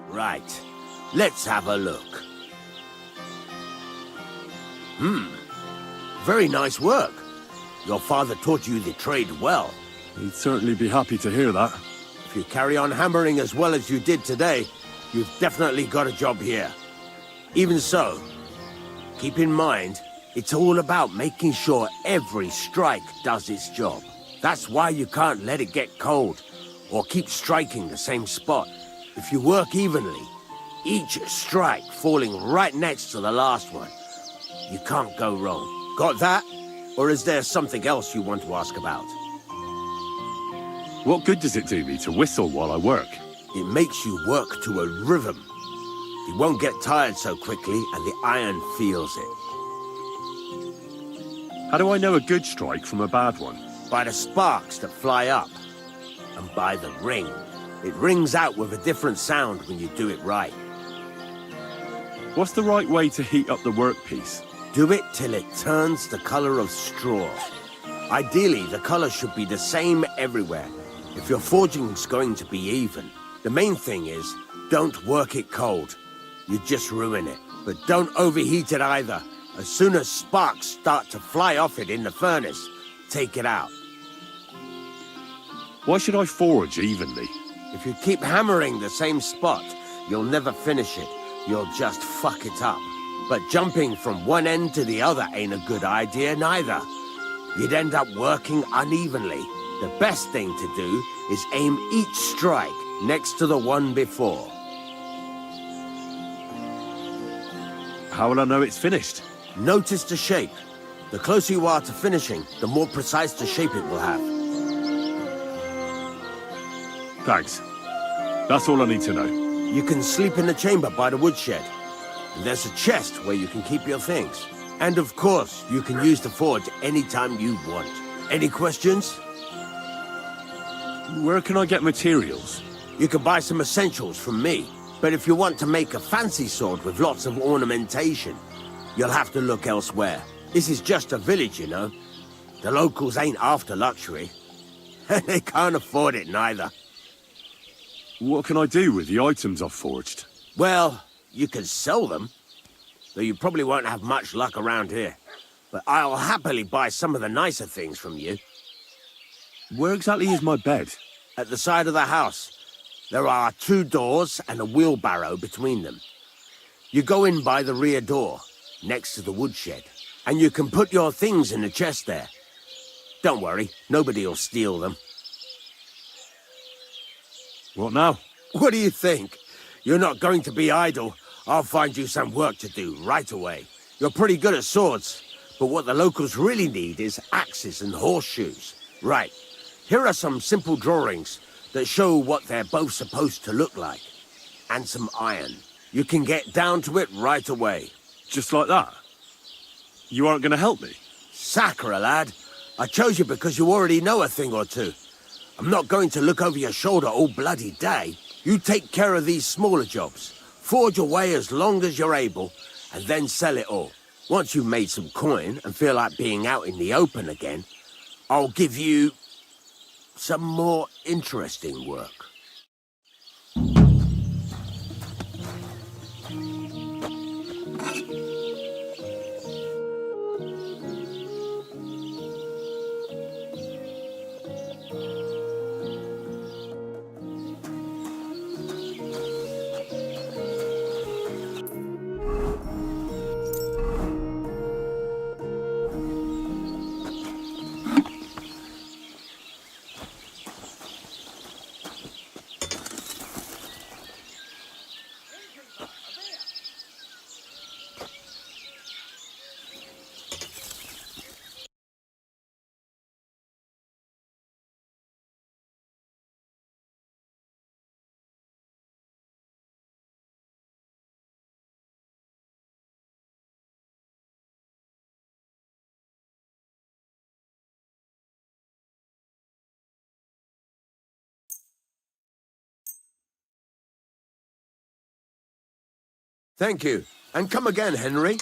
Right. Let's have a look. Very nice work. Your father taught you the trade well. He'd certainly be happy to hear that. If you carry on hammering as well as you did today, you've definitely got a job here. Even so, keep in mind, it's all about making sure every strike does its job. That's why you can't let it get cold, or keep striking the same spot. If you work evenly, each strike falling right next to the last one, you can't go wrong. Got that? Or is there something else you want to ask about? What good does it do me to whistle while I work? It makes you work to a rhythm. You won't get tired so quickly, and the iron feels it. How do I know a good strike from a bad one? By the sparks that fly up, and by the ring. It rings out with a different sound when you do it right. What's the right way to heat up the workpiece? Do it till it turns the color of straw. Ideally, the color should be the same everywhere. If your forging's going to be even, the main thing is, don't work it cold. You just ruin it. But don't overheat it either. As soon as sparks start to fly off it in the furnace, take it out. Why should I forge evenly? If you keep hammering the same spot, you'll never finish it. You'll just fuck it up. But jumping from one end to the other ain't a good idea neither. You'd end up working unevenly. The best thing to do is aim each strike next to the one before. How will I know it's finished? Notice the shape. The closer you are to finishing, the more precise the shape it will have. Thanks. That's all I need to know. You can sleep in the chamber by the woodshed. And there's a chest where you can keep your things. And of course, you can use the forge anytime you want. Any questions? Where can I get materials? You can buy some essentials from me. But if you want to make a fancy sword with lots of ornamentation, you'll have to look elsewhere. This is just a village, you know. The locals ain't after luxury. And they can't afford it neither. What can I do with the items I've forged? Well, you can sell them. Though you probably won't have much luck around here. But I'll happily buy some of the nicer things from you. Where exactly is my bed? At the side of the house. There are 2 doors and a wheelbarrow between them. You go in by the rear door, next to the woodshed, and you can put your things in the chest there. Don't worry, nobody'll steal them. What now? What do you think? You're not going to be idle. I'll find you some work to do right away. You're pretty good at swords, but what the locals really need is axes and horseshoes. Right, here are some simple drawings that show what they're both supposed to look like. And some iron. You can get down to it right away. Just like that? You aren't going to help me? Sacre, lad. I chose you because you already know a thing or two. I'm not going to look over your shoulder all bloody day. You take care of these smaller jobs. Forge away as long as you're able, and then sell it all. Once you've made some coin and feel like being out in the open again, I'll give you some more interesting work. Thank you. And come again, Henry.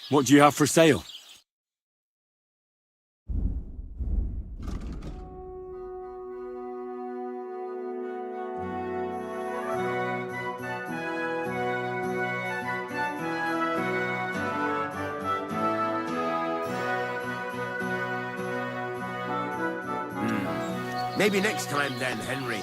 What do you have for sale? Maybe next time then, Henry.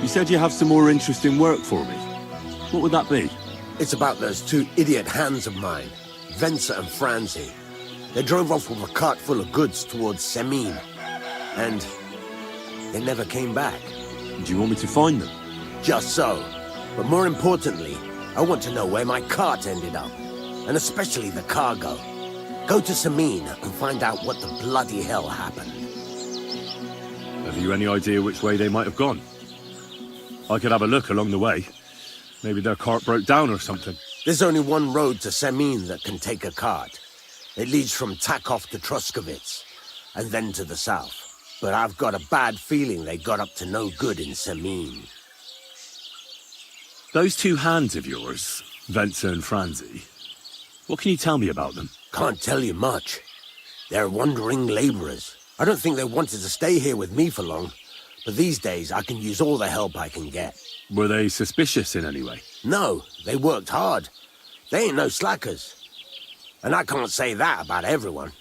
You said you have some more interesting work for me. What would that be? It's about those two idiot hands of mine, Venser and Franzi. They drove off with a cart full of goods towards Semin. And they never came back. Do you want me to find them? Just so. But more importantly, I want to know where my cart ended up. And especially the cargo. Go to Semin and find out what the bloody hell happened. Have you any idea which way they might have gone? I could have a look along the way. Maybe their cart broke down or something. There's only one road to Semin that can take a cart. It leads from Takov to Troskovitz, and then to the south. But I've got a bad feeling they got up to no good in Semin. Those two hands of yours, Venser and Franzi, what can you tell me about them? Can't tell you much. They're wandering laborers. I don't think they wanted to stay here with me for long. But these days, I can use all the help I can get. Were they suspicious in any way? No, they worked hard. They ain't no slackers. And I can't say that about everyone.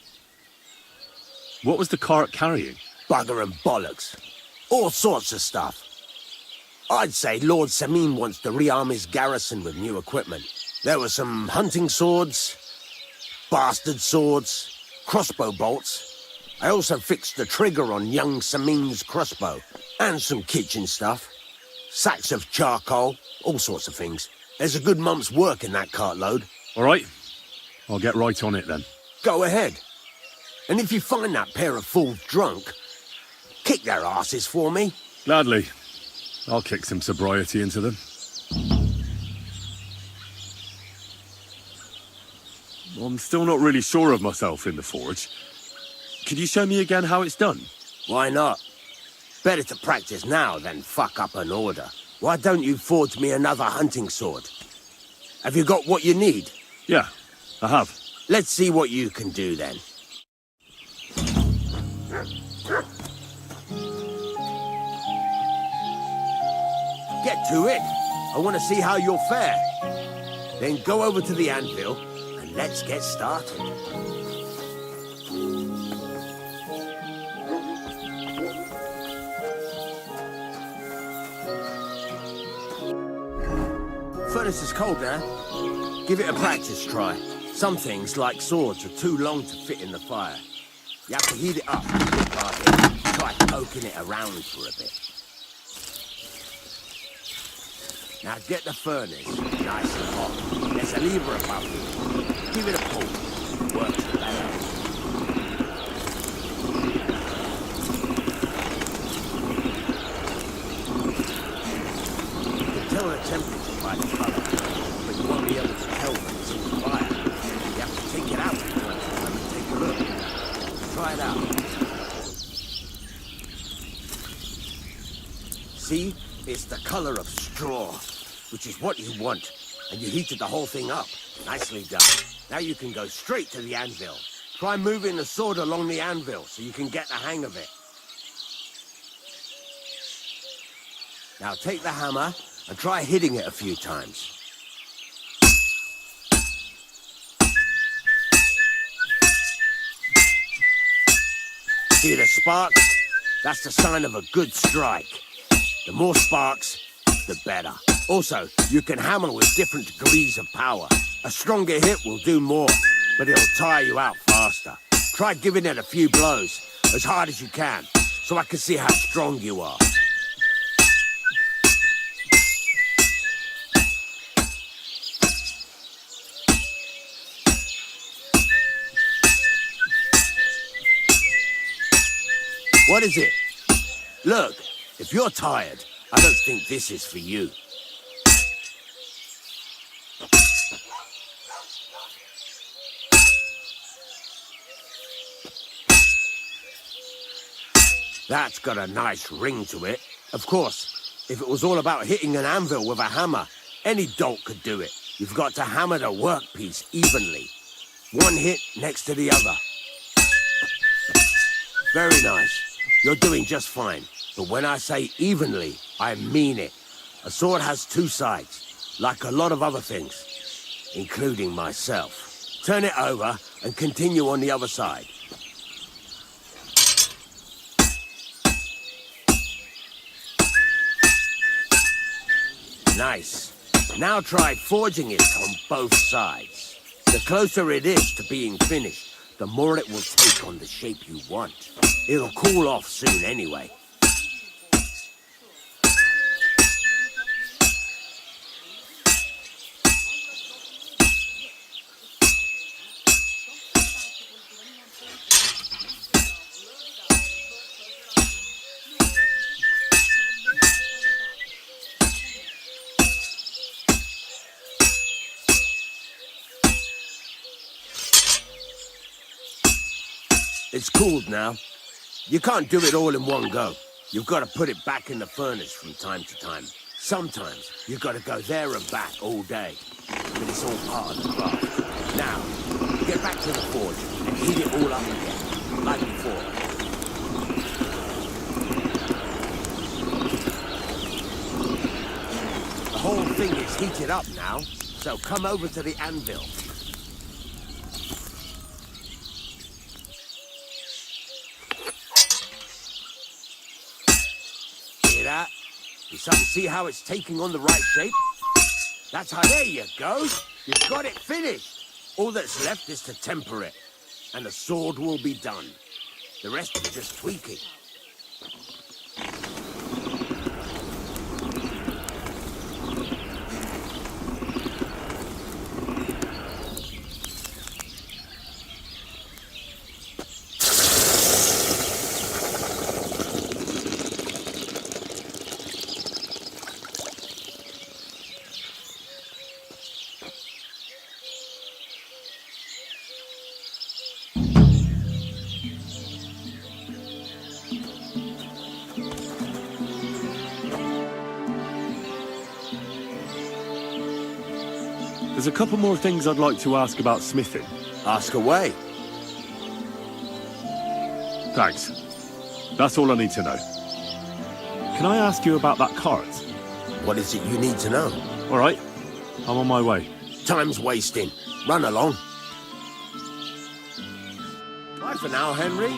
What was the cart carrying? Bugger and bollocks. All sorts of stuff. I'd say Lord Semin wants to rearm his garrison with new equipment. There were some hunting swords, bastard swords, crossbow bolts. I also fixed the trigger on young Semin's crossbow. And some kitchen stuff. Sacks of charcoal, all sorts of things. There's a good month's work in that cartload. All right. I'll get right on it then. Go ahead. And if you find that pair of fools drunk, kick their asses for me. Gladly. I'll kick some sobriety into them. I'm still not really sure of myself in the forge. Could you show me again how it's done? Why not? Better to practice now than fuck up an order. Why don't you forge me another hunting sword? Have you got what you need? Yeah, I have. Let's see what you can do then. Get to it. I want to see how you'll fare. Then go over to the anvil and let's get started. Furnace is cold now. Give it a practice try. Some things, like swords, are too long to fit in the fire. You have to heat it up. Try poking it around for a bit. Now get the furnace nice and hot. There's a lever above you. Give it a pull. Works better. You can tell the temperature by the colour, but you won't be able to tell when it's in the fire. You have to take it out and take a look. Try it out. See? It's the colour of straw, which is what you want. and you heated the whole thing up. Nicely done. Now you can go straight to the anvil. Try moving the sword along the anvil so you can get the hang of it. Now take the hammer and try hitting it a few times. See the sparks? That's the sign of a good strike. The more sparks, the better. Also, you can hammer with different degrees of power. A stronger hit will do more, but it'll tire you out faster. Try giving it a few blows, as hard as you can, so I can see how strong you are. What is it? Look, if you're tired, I don't think this is for you. That's got a nice ring to it. Of course, if it was all about hitting an anvil with a hammer, any dolt could do it. You've got to hammer the workpiece evenly. One hit next to the other. Very nice. You're doing just fine. But when I say evenly, I mean it. A sword has two sides, like a lot of other things, including myself. Turn it over and continue on the other side. Nice. Now try forging it on both sides. The closer it is to being finished, the more it will take on the shape you want. It'll cool off soon anyway. It's cooled now. You can't do it all in one go. You've got to put it back in the furnace from time to time. Sometimes you've got to go there and back all day. But it's all part of the craft. Now, get back to the forge and heat it all up again, like before. The whole thing is heated up now, so come over to the anvil. That. You start to see how it's taking on the right shape? That's how, there you go. You've got it finished. All that's left is to temper it, and the sword will be done. The rest is just tweaking. There's a couple more things I'd like to ask about smithing. Ask away. Thanks. That's all I need to know. Can I ask you about that cart? What is it you need to know? All right. I'm on my way. Time's wasting. Run along. Bye for now, Henry.